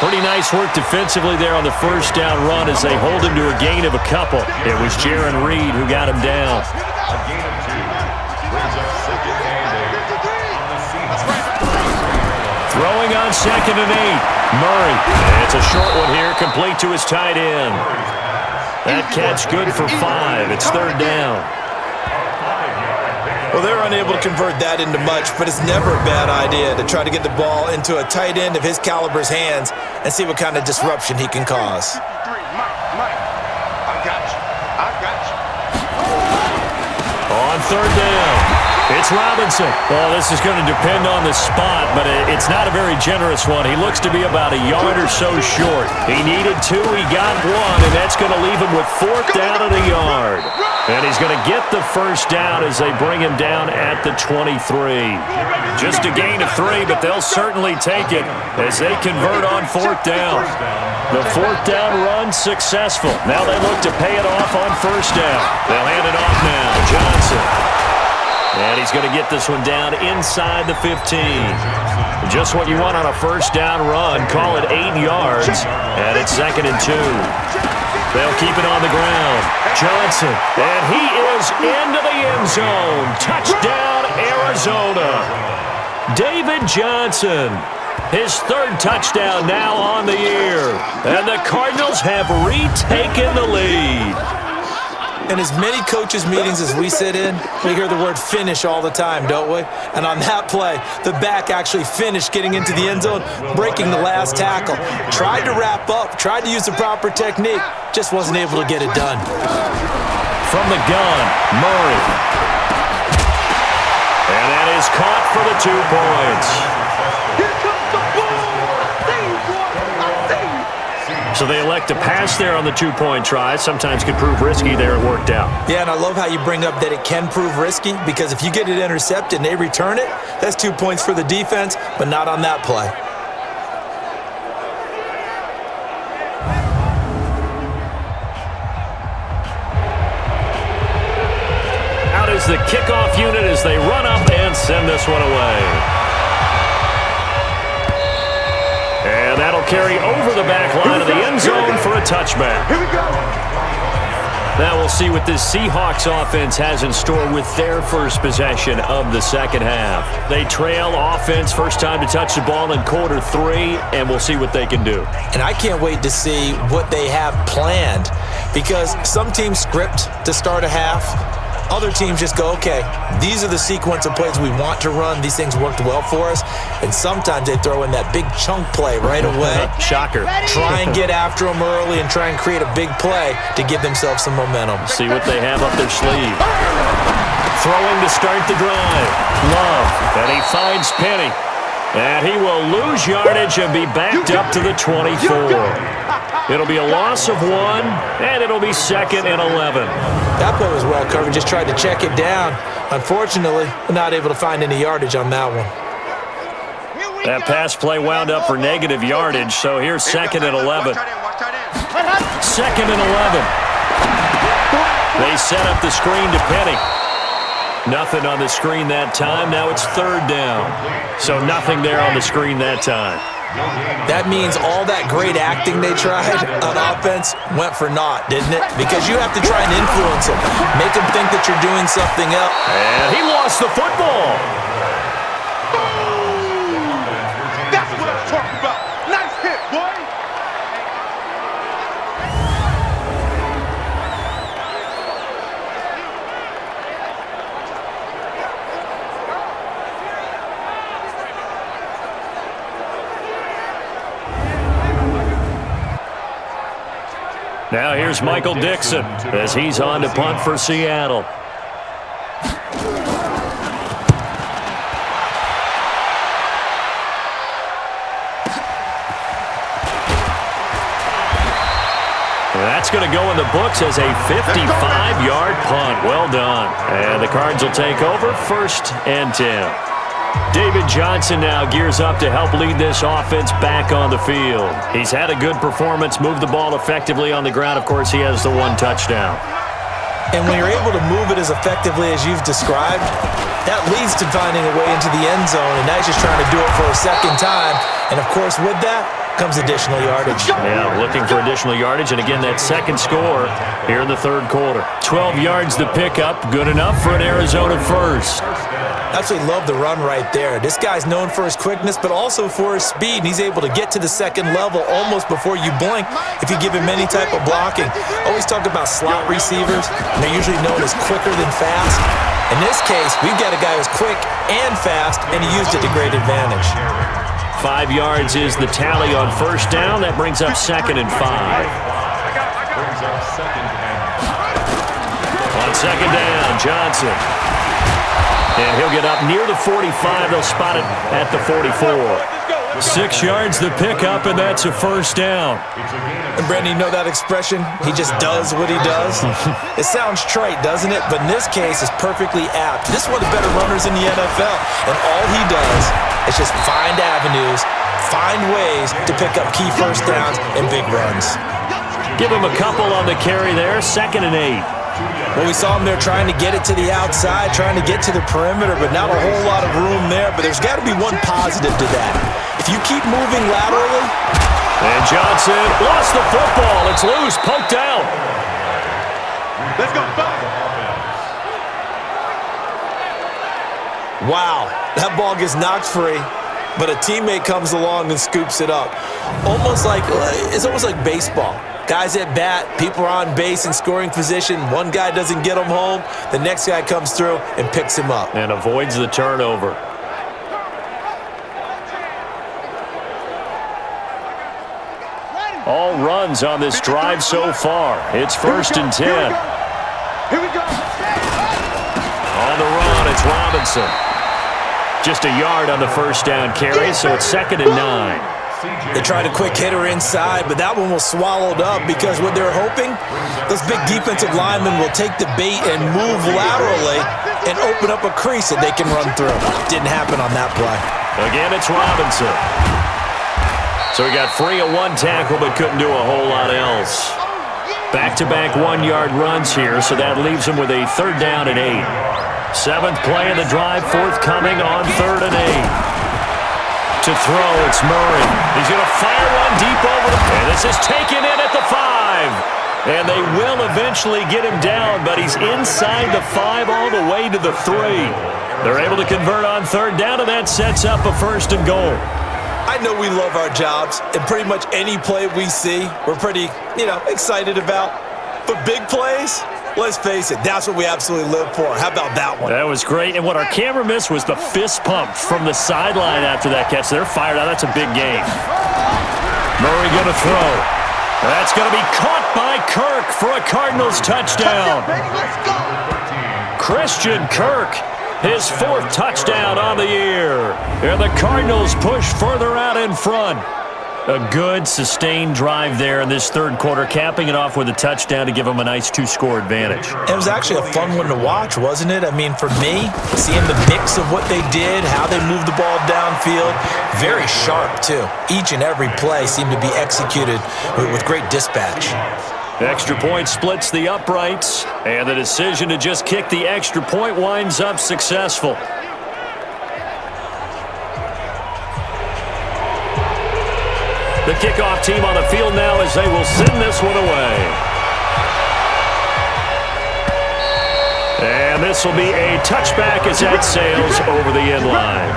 B: Pretty nice work defensively there on the first down run as they hold him to a gain of a couple. It was Jaron Reed who got him down. Throwing on 2nd and 8. Murray. It's a short one here, complete to his tight end. That catch good for 5. It's 3rd down.
C: Well, they're unable to convert that into much, but it's never a bad idea to try to get the ball into a tight end of his caliber's hands and see what kind of disruption he can cause.
B: On 3rd down, it's Robinson. Well, this is going to depend on the spot, but it's not a very generous one. He looks to be about a yard or so short. He needed 2, he got 1, and that's going to leave him with 4th down and a yard. And he's going to get the first down as they bring him down at the 23. Just a gain of 3, but they'll certainly take it as they convert on 4th down. The 4th down run successful. Now they look to pay it off on 1st down. They'll hand it off now. Johnson. And he's going to get this one down inside the 15. Just what you want on a 1st down run. Call it 8 yards. And it's 2nd and 2. They'll keep it on the ground. Johnson, and he is into the end zone. Touchdown, Arizona. David Johnson, his 3rd touchdown now on the year. And the Cardinals have retaken the lead.
C: In as many coaches' meetings as we sit in, we hear the word finish all the time, don't we? And on that play, the back actually finished getting into the end zone, breaking the last tackle. Tried to wrap up, tried to use the proper technique, just wasn't able to get it done.
B: From the gun, Murray. And that is caught for the 2 points. So they elect to pass there on the 2-point try. Sometimes could prove risky there. It worked out.
C: Yeah, and I love how you bring up that it can prove risky, because if you get it intercepted and they return it, that's 2 points for the defense, but not on that play.
B: Out is the kickoff unit as they run up and send this one away. And that'll carry over the back line of the end zone for a touchback.
D: Here we go.
B: That will we'll see what this Seahawks offense has in store with their first possession of the second half. They trail offense, first time to touch the ball in quarter 3, and we'll see what they can do.
C: And I can't wait to see what they have planned, because some teams script to start a half. Other teams just go, okay, these are the sequence of plays we want to run. These things worked well for us. And sometimes they throw in that big chunk play right away.
B: Shocker.
C: Try and get after them early and try and create a big play to give themselves some momentum.
B: See what they have up their sleeve. Throwing to start the drive. Love, and he finds Penny. And he will lose yardage and be backed up to the 24. It'll be a loss of 1, and it'll be 2nd and 11.
C: That play was well covered. Just tried to check it down. Unfortunately, not able to find any yardage on that one.
B: That pass play wound up for negative yardage, so here's 2nd and 11. 2nd and 11. They set up the screen to Penny. Nothing on the screen that time. Now it's 3rd down. So nothing there on the screen that time.
C: That means all that great acting they tried on offense went for naught, didn't it? Because you have to try and influence them. Make them think that you're doing something else.
B: And he lost the football.
D: That's what I'm talking about. Nice hit, boy.
B: Now here's Michael Dixon as he's on to punt for Seattle. That's going to go in the books as a 55-yard punt. Well done. And the Cards will take over 1st and 10. David Johnson now gears up to help lead this offense back on the field. He's had a good performance, moved the ball effectively on the ground. Of course, he has the 1 touchdown.
C: And when you're able to move it as effectively as you've described, that leads to finding a way into the end zone, and now he's just trying to do it for a second time. And, of course, with that comes additional yardage.
B: Yeah, looking for additional yardage, and again, that second score here in the 3rd quarter. 12 yards to pick up, good enough for an Arizona first.
C: Absolutely love the run right there. This guy's known for his quickness, but also for his speed, and he's able to get to the second level almost before you blink if you give him any type of blocking. Always talk about slot receivers, and they're usually known as quicker than fast. In this case, we've got a guy who's quick and fast, and he used it to great advantage.
B: 5 yards is the tally on 1st down. That brings up 2nd and 5. On 2nd down, Johnson. And he'll get up near the 45. They'll spot it at the 44. 6 yards the pickup, and that's a 1st down.
C: And Brandon, you know that expression? He just does what he does. It sounds trite, doesn't it? But in this case, it's perfectly apt. This is one of the better runners in the NFL. And all he does is just find avenues, find ways to pick up key 1st downs and big runs.
B: Give him a couple on the carry there. 2nd and 8.
C: Well, we saw him there trying to get it to the outside, trying to get to the perimeter, but not a whole lot of room there. But there's got to be one positive to that. If you keep moving laterally.
B: And Johnson lost the football. It's loose, poked out.
D: Let's go.
C: Wow, that ball gets knocked free, but a teammate comes along and scoops it up. It's almost like baseball. Guys at bat, people are on base in scoring position. One guy doesn't get him home. The next guy comes through and picks him up.
B: And avoids the turnover. All runs on this drive so far. It's 1st and 10.
D: Here we go.
B: On the run, it's Robinson. Just a yard on the 1st down carry, so it's 2nd and 9.
C: They tried a quick hitter inside, but that one was swallowed up because what they're hoping, those big defensive linemen will take the bait and move laterally and open up a crease that they can run through. Didn't happen on that play.
B: Again, it's Robinson. So he got free of 1 tackle, but couldn't do a whole lot else. Back-to-back 1-yard runs here, so that leaves him with a 3rd down and 8. 7th play of the drive, forthcoming on 3rd and 8. To throw, it's Murray. He's going to fire one deep over the... And this is taken in at the 5. And they will eventually get him down, but he's inside the 5 all the way to the 3. They're able to convert on third down, and that sets up a 1st and goal.
C: I know we love our jobs, and pretty much any play we see, we're pretty, excited about. But big plays, let's face it, that's what we absolutely live for. How about that one?
B: That was great, and what our camera missed was the fist pump from the sideline after that catch. They're fired out. That's a big game. Murray going to throw. That's going to be caught by Kirk for a Cardinals touchdown. Christian Kirk, his 4th touchdown on the year. And the Cardinals push further out in front. A good, sustained drive there in this 3rd quarter, capping it off with a touchdown to give them a nice 2-score advantage.
C: It was actually a fun one to watch, wasn't it? I mean, for me, seeing the mix of what they did, how they moved the ball downfield, very sharp, too. Each and every play seemed to be executed with great dispatch.
B: Extra point splits the uprights, and the decision to just kick the extra point winds up successful. The kickoff team on the field now as they will send this one away. And this will be a touchback as that sails over the end line.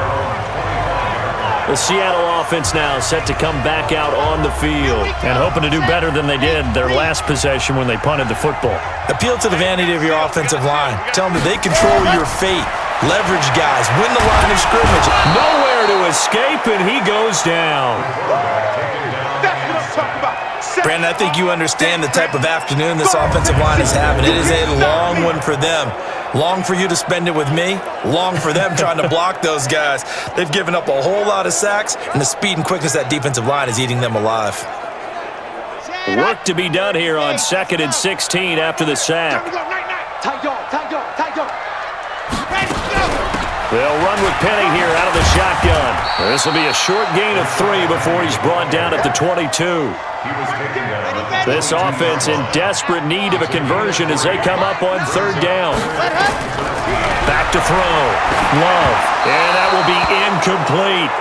B: The Seattle offense now set to come back out on the field and hoping to do better than they did their last possession when they punted the football.
C: Appeal to the vanity of your offensive line. Tell them that they control your fate. Leverage guys. Win the line of scrimmage.
B: Nowhere to escape, and he goes down.
C: Brandon, I think you understand the type of afternoon this offensive line is having. It is a long one for them. Long for you to spend it with me. Long for them trying to block those guys. They've given up a whole lot of sacks, and the speed and quickness of that defensive line is eating them alive.
B: Work to be done here on 2nd and 16 after the sack. They'll run with Penny here out of the shotgun. This will be a short gain of 3 before he's brought down at the 22. This offense in desperate need of a conversion as they come up on 3rd down. Back to throw. Love. And that will be incomplete.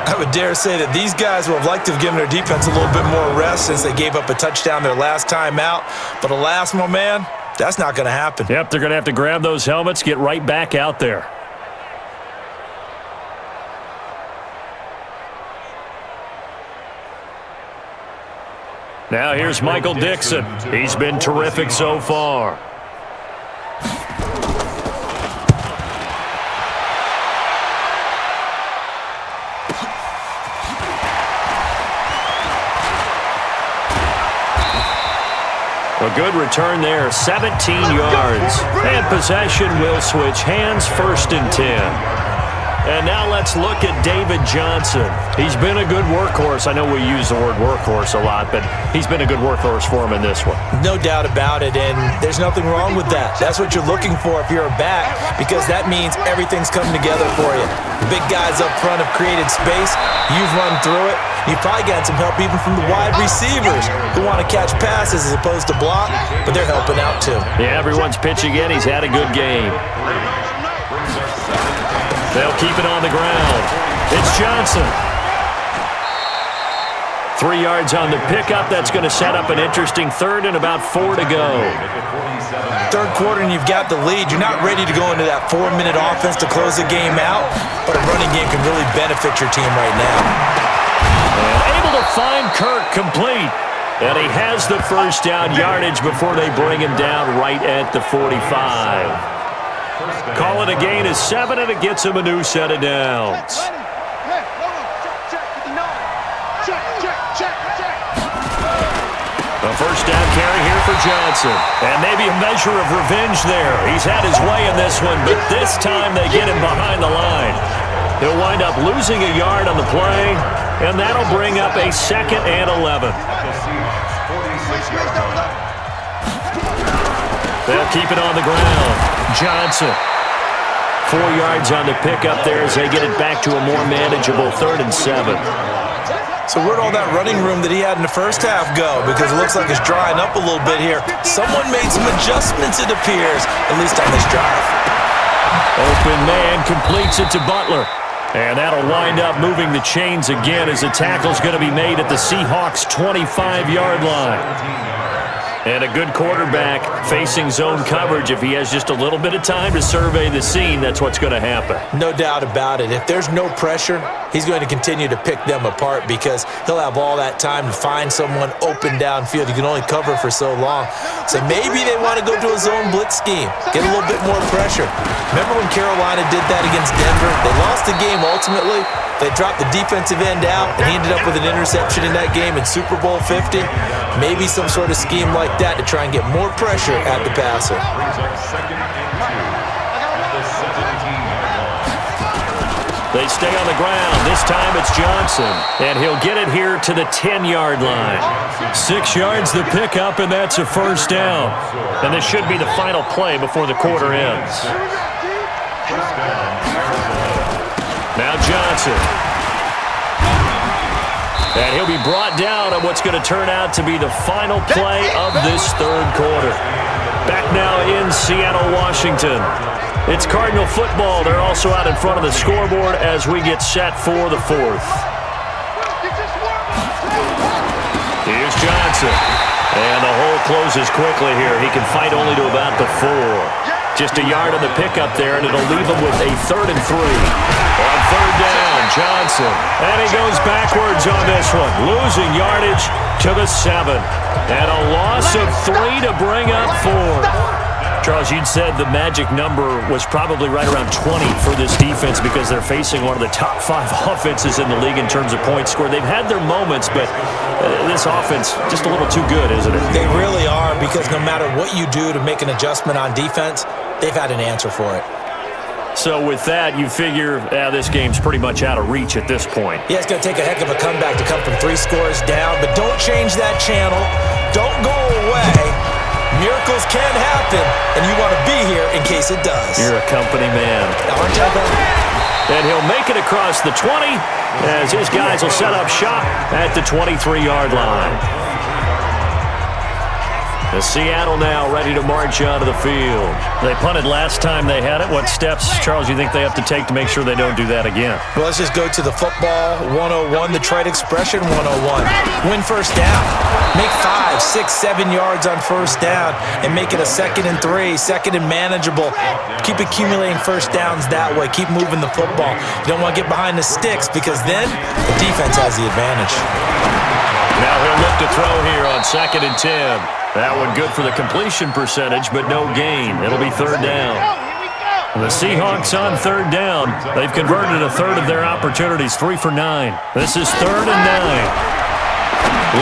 C: I would dare say that these guys would have liked to have given their defense a little bit more rest since they gave up a touchdown their last time out. But alas, my man, that's not going to happen.
B: Yep, they're going to have to grab those helmets, get right back out there. Now here's Michael Dixon. He's been terrific so far. A good return there, 17 yards. And possession will switch hands, 1st and 10. And now let's look at David Johnson. He's been a good workhorse. I know we use the word workhorse a lot, but he's been a good workhorse for him in this one.
C: No doubt about it, and there's nothing wrong with that. That's what you're looking for if you're a back, because that means everything's coming together for you. The big guys up front have created space. You've run through it. You've probably got some help even from the wide receivers who want to catch passes as opposed to block, but they're helping out too.
B: Yeah, everyone's pitching in. He's had a good game. They'll keep it on the ground. It's Johnson. 3 yards on the pickup. That's going to set up an interesting 3rd and about 4 to go.
C: 3rd quarter and you've got the lead. You're not ready to go into that 4-minute offense to close the game out, but a running game can really benefit your team right now.
B: And able to find Kirk complete. And he has the 1st down yardage before they bring him down right at the 45. Call it a gain of 7, and it gets him a new set of downs. The 1st down carry here for Johnson. And maybe a measure of revenge there. He's had his way in this one, but this time they get him behind the line. He'll wind up losing a yard on the play, and that'll bring up a 2nd and 11. They'll keep it on the ground. Johnson. 4 yards on the pickup there as they get it back to a more manageable 3rd and 7.
C: So where'd all that running room that he had in the first half go? Because it looks like it's drying up a little bit here. Someone made some adjustments, it appears, at least on this drive.
B: Open man completes it to Butler. And that'll wind up moving the chains again as the tackle's going to be made at the Seahawks' 25-yard line. And a good quarterback facing zone coverage. If he has just a little bit of time to survey the scene, that's what's going to happen.
C: No doubt about it. If there's no pressure, he's going to continue to pick them apart because he'll have all that time to find someone open downfield. You can only cover for so long. So maybe they want to go to a zone blitz scheme, get a little bit more pressure. Remember when Carolina did that against Denver? They lost the game ultimately. They dropped the defensive end out, and he ended up with an interception in that game in Super Bowl 50. Maybe some sort of scheme like that to try and get more pressure at the passer.
B: They stay on the ground. This time it's Johnson, and he'll get it here to the 10-yard line. 6 yards the pickup, and that's a first down. And this should be the final play before the quarter ends. Now Johnson. And he'll be brought down on what's going to turn out to be the final play of this third quarter. Back now in Seattle, Washington. It's Cardinal football. They're also out in front of the scoreboard as we get set for the fourth. Here's Johnson. And the hole closes quickly here. He can fight only to about the 4. Just a yard on the pickup there, and it'll leave him with a 3rd and 3. On third down, Johnson. And he goes backwards on this one, losing yardage to the 7. And a loss of 3 to bring up 4. Charles, you'd said the magic number was probably right around 20 for this defense because they're facing one of the top 5 offenses in the league in terms of points scored. They've had their moments, but this offense just a little too good, isn't it?
C: They really are, because no matter what you do to make an adjustment on defense, they've had an answer for it.
B: So with that, you figure this game's pretty much out of reach at this point.
C: Yeah, it's going to take a heck of a comeback to come from 3 scores down, but don't change that channel. Don't go away. Miracles can happen, and you want to be here in case it does.
B: You're a company man.
C: Aren't you, though?
B: And he'll make it across the 20 as his guys will set up shop at the 23-yard line. The Seattle now ready to march onto the field. They punted last time they had it. What steps, Charles, you think they have to take to make sure they don't do that again?
C: Well, let's just go to the football 101, the trite expression 101. Win first down. Make 5, 6, 7 yards on first down and make it a 2nd and 3, 2nd and manageable. Keep accumulating first downs that way. Keep moving the football. You don't want to get behind the sticks because then the defense has the advantage.
B: Now he'll look to throw here on 2nd and 10. That one good for the completion percentage, but no gain. It'll be 3rd down. The Seahawks on 3rd down. They've converted a 1/3 of their opportunities, 3 for 9. This is 3rd and 9.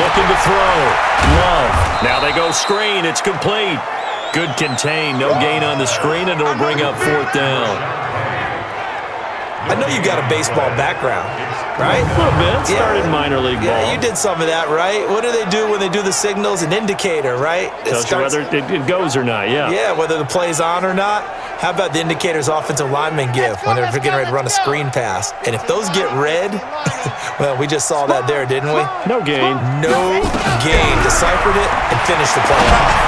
B: Looking to throw. Love. Now they go screen. It's complete. Good contain. No gain on the screen, and it'll bring up 4th down.
C: I know you got a baseball background, right?
B: A little bit. Started minor league ball.
C: Yeah, you did some of that, right? What do they do when they do the signals? An indicator, right?
B: Tells you whether it goes or not, yeah.
C: Yeah, whether the play's on or not. How about the indicators offensive linemen give when they're getting ready to run a screen pass? And if those get red, well, we just saw that there, didn't we?
B: No gain.
C: No gain. Deciphered it and finished the play off.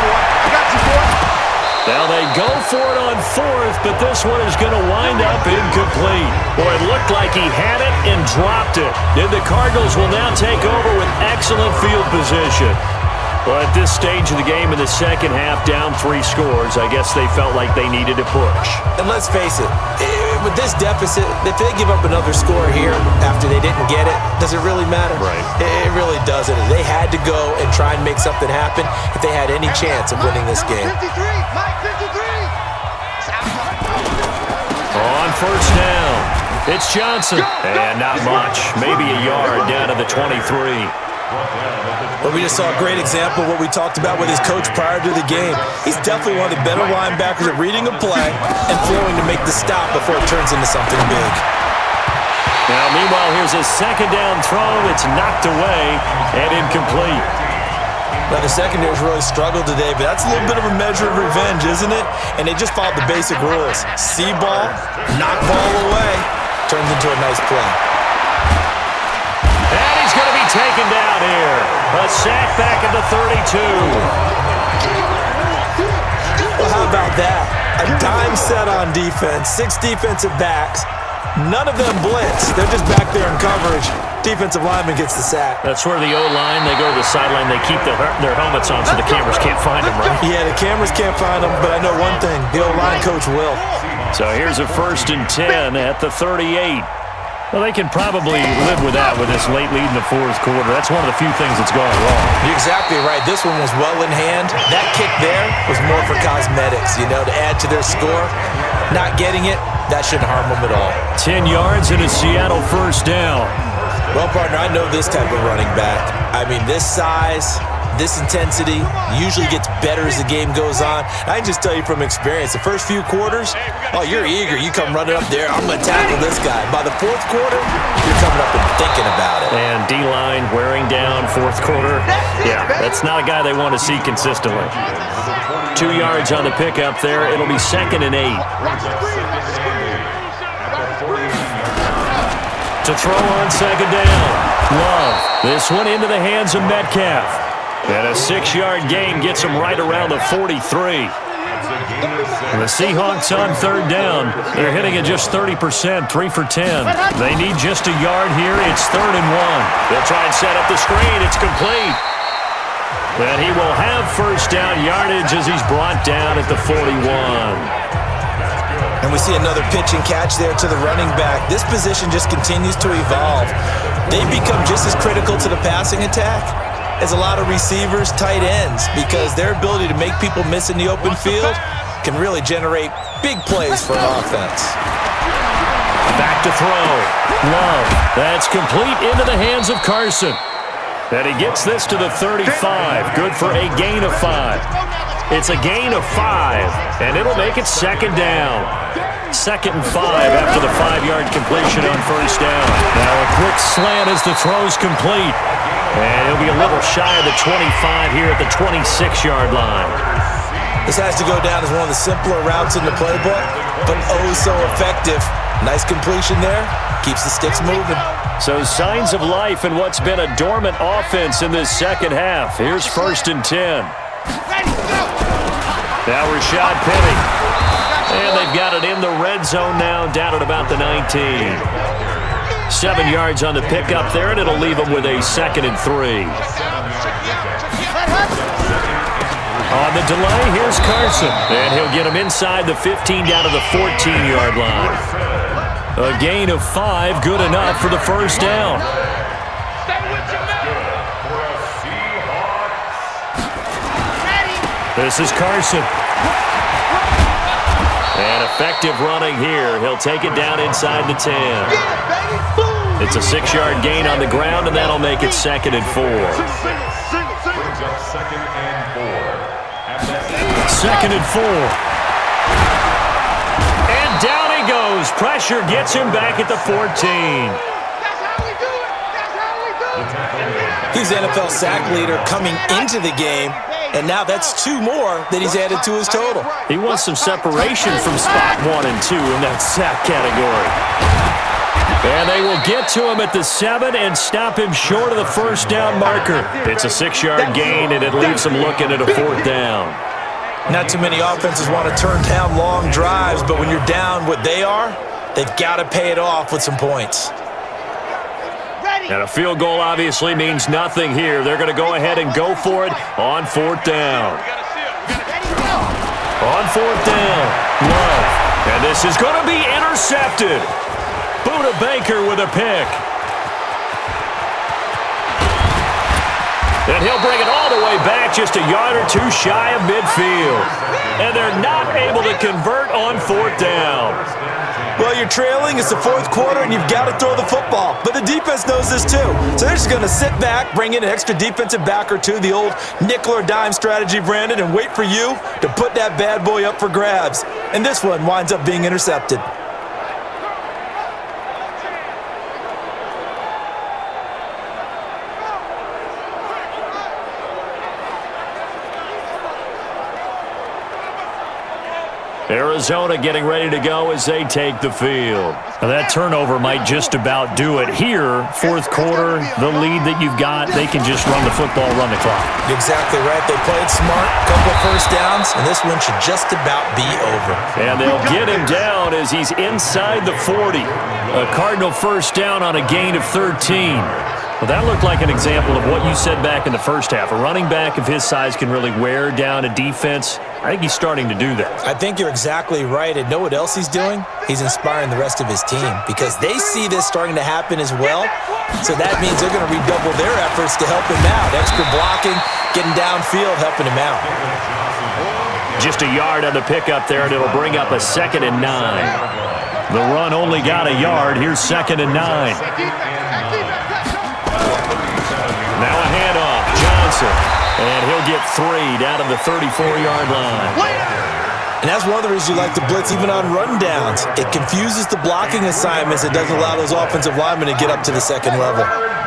B: Now they go for it on 4th, but this one is going to wind up incomplete. Boy, it looked like he had it and dropped it. And the Cardinals will now take over with excellent field position. Well, at this stage of the game in the second half, down 3 scores, I guess they felt like they needed to push.
C: And let's face it, with this deficit, if they give up another score here after they didn't get it, does it really matter?
B: Right.
C: It really doesn't. They had to go and try and make something happen if they had any chance of winning this game.
D: 53, Mike 53.
B: On first down, it's Johnson. And not much, maybe a yard down to the 23.
C: Well, we just saw a great example of what we talked about with his coach prior to the game. He's definitely one of the better linebackers at reading a play and flowing to make the stop before it turns into something big.
B: Now, meanwhile, here's a 2nd down throw. It's knocked away and incomplete.
C: Now, the secondary's really struggled today, but that's a little bit of a measure of revenge, isn't it? And they just followed the basic rules. See ball, knock ball away, turns into a nice play.
B: And he's going to be taken down here. A sack back at the 32.
C: Well, how about that? A dime set on defense, 6 defensive backs, None of them blitz. They're just back there in coverage. Defensive lineman gets the sack.
B: That's where the O-line, they go to the sideline, they keep their helmets on so the cameras can't find them, right?
C: Yeah, the cameras can't find them, but I know one thing. The O-line coach will.
B: So here's a 1st and 10 at the 38. Well, they can probably live with that with this late lead in the 4th quarter. That's one of the few things that's gone wrong.
C: You're exactly right. This one was well in hand. That kick there was more for cosmetics, to add to their score. Not getting it, that shouldn't harm them at all.
B: 10 yards and a Seattle 1st down.
C: Well, partner, I know this type of running back. I mean, this size, this intensity usually gets better as the game goes on. I can just tell you from experience, the first few quarters, oh, you're eager. You come running up there, I'm going to tackle this guy. By the 4th quarter, you're coming up and thinking about it.
B: And D-line wearing down 4th quarter. Yeah, that's not a guy they want to see consistently. 2 yards on the pickup there. It'll be 2nd and 8. To throw on 2nd down. Love. This one into the hands of Metcalf. And a 6-yard gain gets him right around the 43. And the Seahawks on 3rd down. They're hitting at just 30%, 3 for 10. They need just a yard here. It's 3rd and 1. They'll try and set up the screen. It's complete. And he will have 1st down yardage as he's brought down at the 41.
C: And we see another pitch and catch there to the running back. This position just continues to evolve. They become just as critical to the passing attack as a lot of receivers, tight ends, because their ability to make people miss in the open field can really generate big plays for an offense.
B: Back to throw. Love. That's complete into the hands of Carson. And he gets this to the 35. Good for a gain of 5. It's a gain of 5, and it'll make it 2nd down. 2nd and 5 after the 5-yard completion on 1st down. Now a quick slant as the throw's complete. And he'll be a little shy of the 25 here at the 26-yard line.
C: This has to go down as one of the simpler routes in the playbook, but oh so effective. Nice completion there. Keeps the sticks moving.
B: So signs of life in what's been a dormant offense in this 2nd half. Here's 1st and 10. Now Rashad Penny. And they've got it in the red zone now, down at about the 19. 7 yards on the pickup there, and it'll leave them with a 2nd and 3. On the delay, here's Carson. And he'll get him inside the 15 down to the 14-yard line. A gain of 5, good enough for the 1st down. This is Carson. And effective running here. He'll take it down inside the 10. It's a 6-yard gain on the ground, and that'll make it 2nd and 4. 2nd and 4. And down he goes. Pressure gets him back at the 14.
C: He's the NFL sack leader coming into the game, and now that's 2 more that he's added to his total.
B: He wants some separation from spot 1 and 2 in that sack category. And they will get to him at the 7 and stop him short of the 1st down marker. It's a 6-yard gain, and it leaves him looking at a 4th down.
C: Not too many offenses want to turn down long drives, but when you're down what they are, they've got to pay it off with some points.
B: And a field goal obviously means nothing here. They're going to go ahead and go for it on 4th down. On 4th down, Love. And this is going to be intercepted. Budda Baker with a pick. And he'll bring it all the way back just a yard or 2 shy of midfield. And they're not able to convert on 4th down.
C: Well, you're trailing. It's the 4th quarter, and you've got to throw the football. But the defense knows this, too. So they're just going to sit back, bring in an extra defensive back or 2, the old nickel or dime strategy, Brandon, and wait for you to put that bad boy up for grabs. And this one winds up being intercepted.
B: Arizona getting ready to go as they take the field. Now that turnover might just about do it. Here, fourth quarter, the lead that you've got, they can just run the football, run the clock.
C: Exactly right. They played smart, couple of first downs, and this one should just about be over.
B: And they'll get him down as he's inside the 40. A Cardinal first down on a gain of 13. Well, that looked like an example of what you said back in the first half. A running back of his size can really wear down a defense. I think he's starting to do that.
C: I think you're exactly right. And know what else he's doing? He's inspiring the rest of his team because they see this starting to happen as well. So that means they're going to redouble their efforts to help him out. Extra blocking, getting downfield, helping him out.
B: Just a yard on the pickup there, and it'll bring up a 2nd and 9. The run only got a yard. Here's 2nd and 9. Now a handoff, Johnson, and he'll get 3 down to the 34-yard line.
C: And that's one of the reasons you like to blitz even on rundowns. It confuses the blocking assignments. It doesn't allow those offensive linemen to get up to the second level.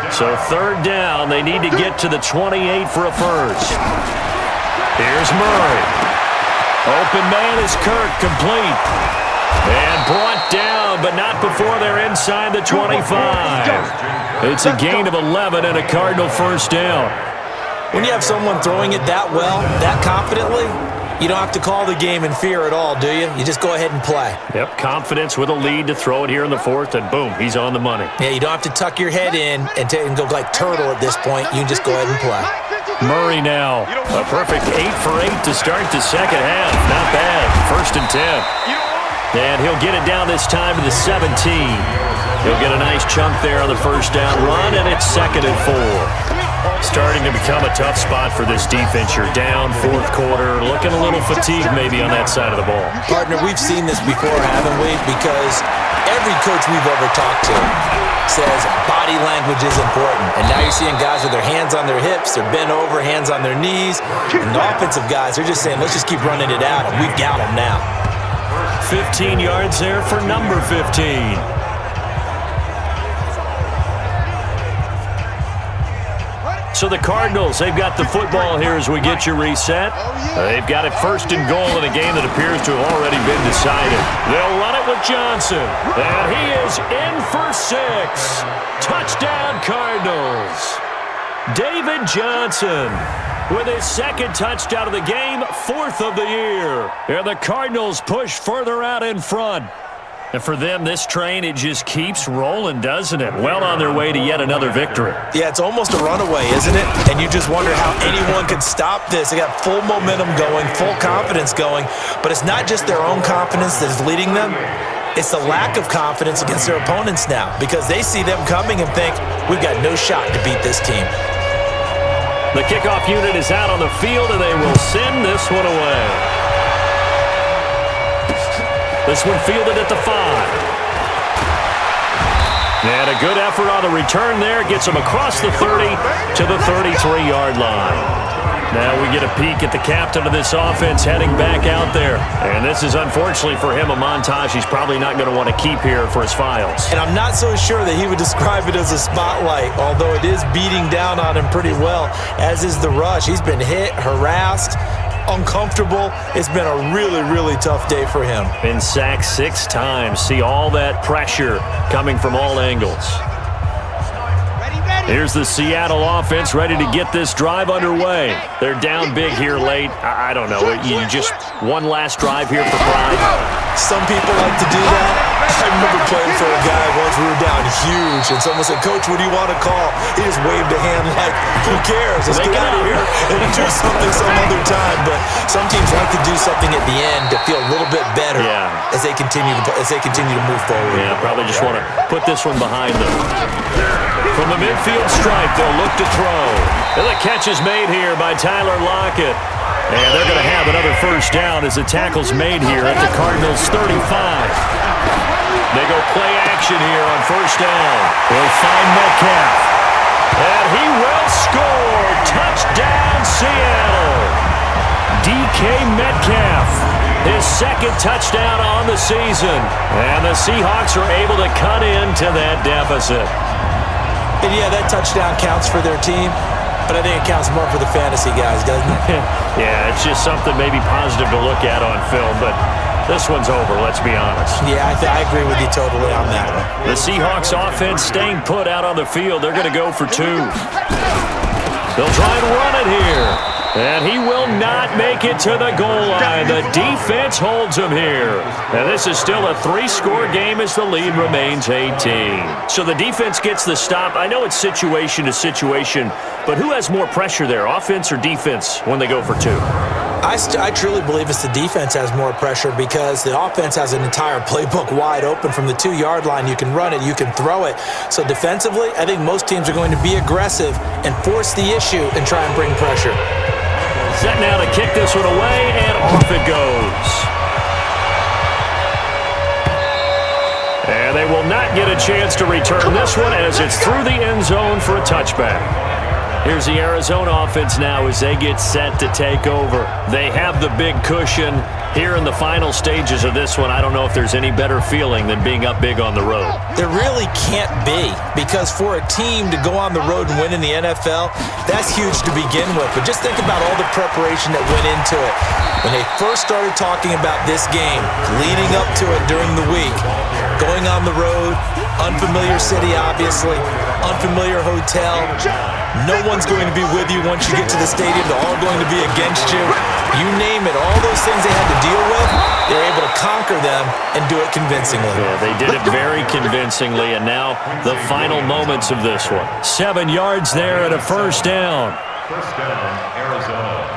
B: So 3rd down, they need to get to the 28 for a first. Here's Murray. Open man is Kirk, complete. And brought down, but not before they're inside the 25. It's a gain of 11 and a Cardinal first down.
C: When you have someone throwing it that well, that confidently, you don't have to call the game in fear at all, do you? You just go ahead and play.
B: Yep, confidence with a lead to throw it here in the 4th, and boom, he's on the money.
C: Yeah, you don't have to tuck your head in and go like turtle at this point. You can just go ahead and play.
B: Murray now, a perfect 8 for 8 to start the second half. Not bad, 1st and 10. And he'll get it down this time to the 17. He'll get a nice chunk there on the first down run, and it's 2nd and 4. Starting to become a tough spot for this defense. You're down 4th quarter, looking a little fatigued maybe on that side of the ball.
C: Partner, we've seen this before, haven't we? Because every coach we've ever talked to says body language is important. And now you're seeing guys with their hands on their hips, they're bent over, hands on their knees. And the offensive guys, they're just saying, let's just keep running it out, and we've got them now.
B: 15 yards there for number 15. So the Cardinals, they've got the football here as we get you reset. They've got it 1st and goal in a game that appears to have already been decided. They'll run it with Johnson. And he is in for 6. Touchdown, Cardinals. David Johnson with his 2nd touchdown of the game, 4th of the year. And the Cardinals push further out in front. And for them, this train, it just keeps rolling, doesn't it? Well on their way to yet another victory.
C: Yeah, it's almost a runaway, isn't it? And you just wonder how anyone could stop this. They got full momentum going, full confidence going. But it's not just their own confidence that is leading them. It's the lack of confidence against their opponents now because they see them coming and think, we've got no shot to beat this team.
B: The kickoff unit is out on the field, and they will send this one away. This one fielded at the 5. And a good effort on the return there. Gets him across the 30 to the 33-yard line. Now we get a peek at the captain of this offense heading back out there. And this is, unfortunately for him, a montage he's probably not going to want to keep here for his files.
C: And I'm not so sure that he would describe it as a spotlight, although it is beating down on him pretty well, as is the rush. He's been hit, harassed, uncomfortable. It's been a really, really tough day for him.
B: Been sacked 6 times. See all that pressure coming from all angles. Here's the Seattle offense ready to get this drive underway. They're down big here late. I don't know. You just one last drive here for pride.
C: Some people like to do that. I remember playing for a guy once. We were down huge, and someone said, "Coach, what do you want to call?" He just waved a hand like, "Who cares? Let's get out of here and do something some other time." But some teams like to do something at the end to feel a little bit better as they continue to move forward.
B: Yeah, probably just want to put this one behind them. From the midfield stripe, they'll look to throw. And the catch is made here by Tyler Lockett. And they're going to have another first down as the tackle's made here at the Cardinals' 35. They go play action here on first down. They'll find Metcalf. And he will score. Touchdown, Seattle. DK Metcalf. His 2nd touchdown on the season. And the Seahawks are able to cut into that deficit.
C: And yeah, that touchdown counts for their team, but I think it counts more for the fantasy guys, doesn't it?
B: Yeah, it's just something maybe positive to look at on film, but This one's over, let's be honest.
C: Yeah, I agree with you totally on that one.
B: The Seahawks offense staying put out on the field. They're going to go for 2. They'll try and run it here. And he will not make it to the goal line. The defense holds him here. And this is still a 3-score game as the lead remains 18. So the defense gets the stop. I know it's situation to situation, but who has more pressure there, offense or defense, when they go for 2?
C: I truly believe it's the defense has more pressure because the offense has an entire playbook wide open from the 2-yard line. You can run it, you can throw it. So defensively, I think most teams are going to be aggressive and force the issue and try and bring pressure.
B: Set now to kick this one away, and off it goes. And they will not get a chance to return this one as it's through the end zone for a touchback. Here's the Arizona offense now as they get set to take over. They have the big cushion. Here in the final stages of this one, I don't know if there's any better feeling than being up big on the road.
C: There really can't be, because for a team to go on the road and win in the NFL, that's huge to begin with. But just think about all the preparation that went into it. When they first started talking about this game, leading up to it during the week, going on the road, unfamiliar city obviously, unfamiliar hotel, no one's going to be with you once you get to the stadium. They're all going to be against you. You name it, all those things they had to deal with, they're able to conquer them and do it convincingly.
B: Yeah, they did it very convincingly, and now the final moments of this one. 7 yards there and a first down.
F: First down, Arizona.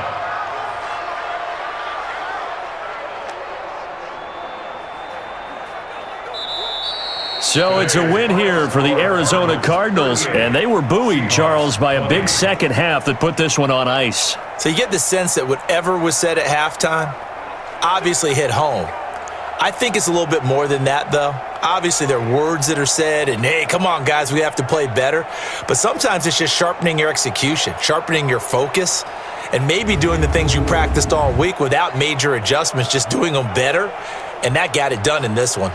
B: So it's a win here for the Arizona Cardinals, and they were buoyed, Charles, by a big second half that put this one on ice.
C: So you get the sense that whatever was said at halftime obviously hit home. I think it's a little bit more than that, though. Obviously, there are words that are said, and, hey, come on, guys, we have to play better. But sometimes it's just sharpening your execution, sharpening your focus, and maybe doing the things you practiced all week without major adjustments, just doing them better. And that got it done in this one.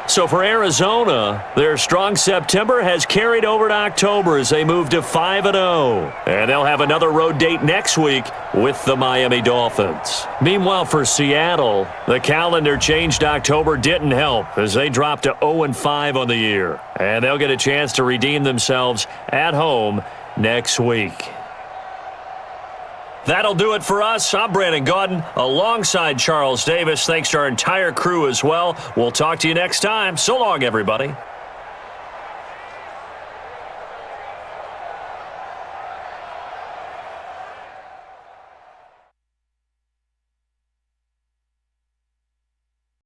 B: So for Arizona, their strong September has carried over to October as they move to 5-0. And they'll have another road date next week with the Miami Dolphins. Meanwhile, for Seattle, the calendar changed October didn't help as they dropped to 0-5 on the year. And they'll get a chance to redeem themselves at home next week. That'll do it for us. I'm Brandon Gaudin alongside Charles Davis. Thanks to our entire crew as well. We'll talk to you next time. So long, everybody.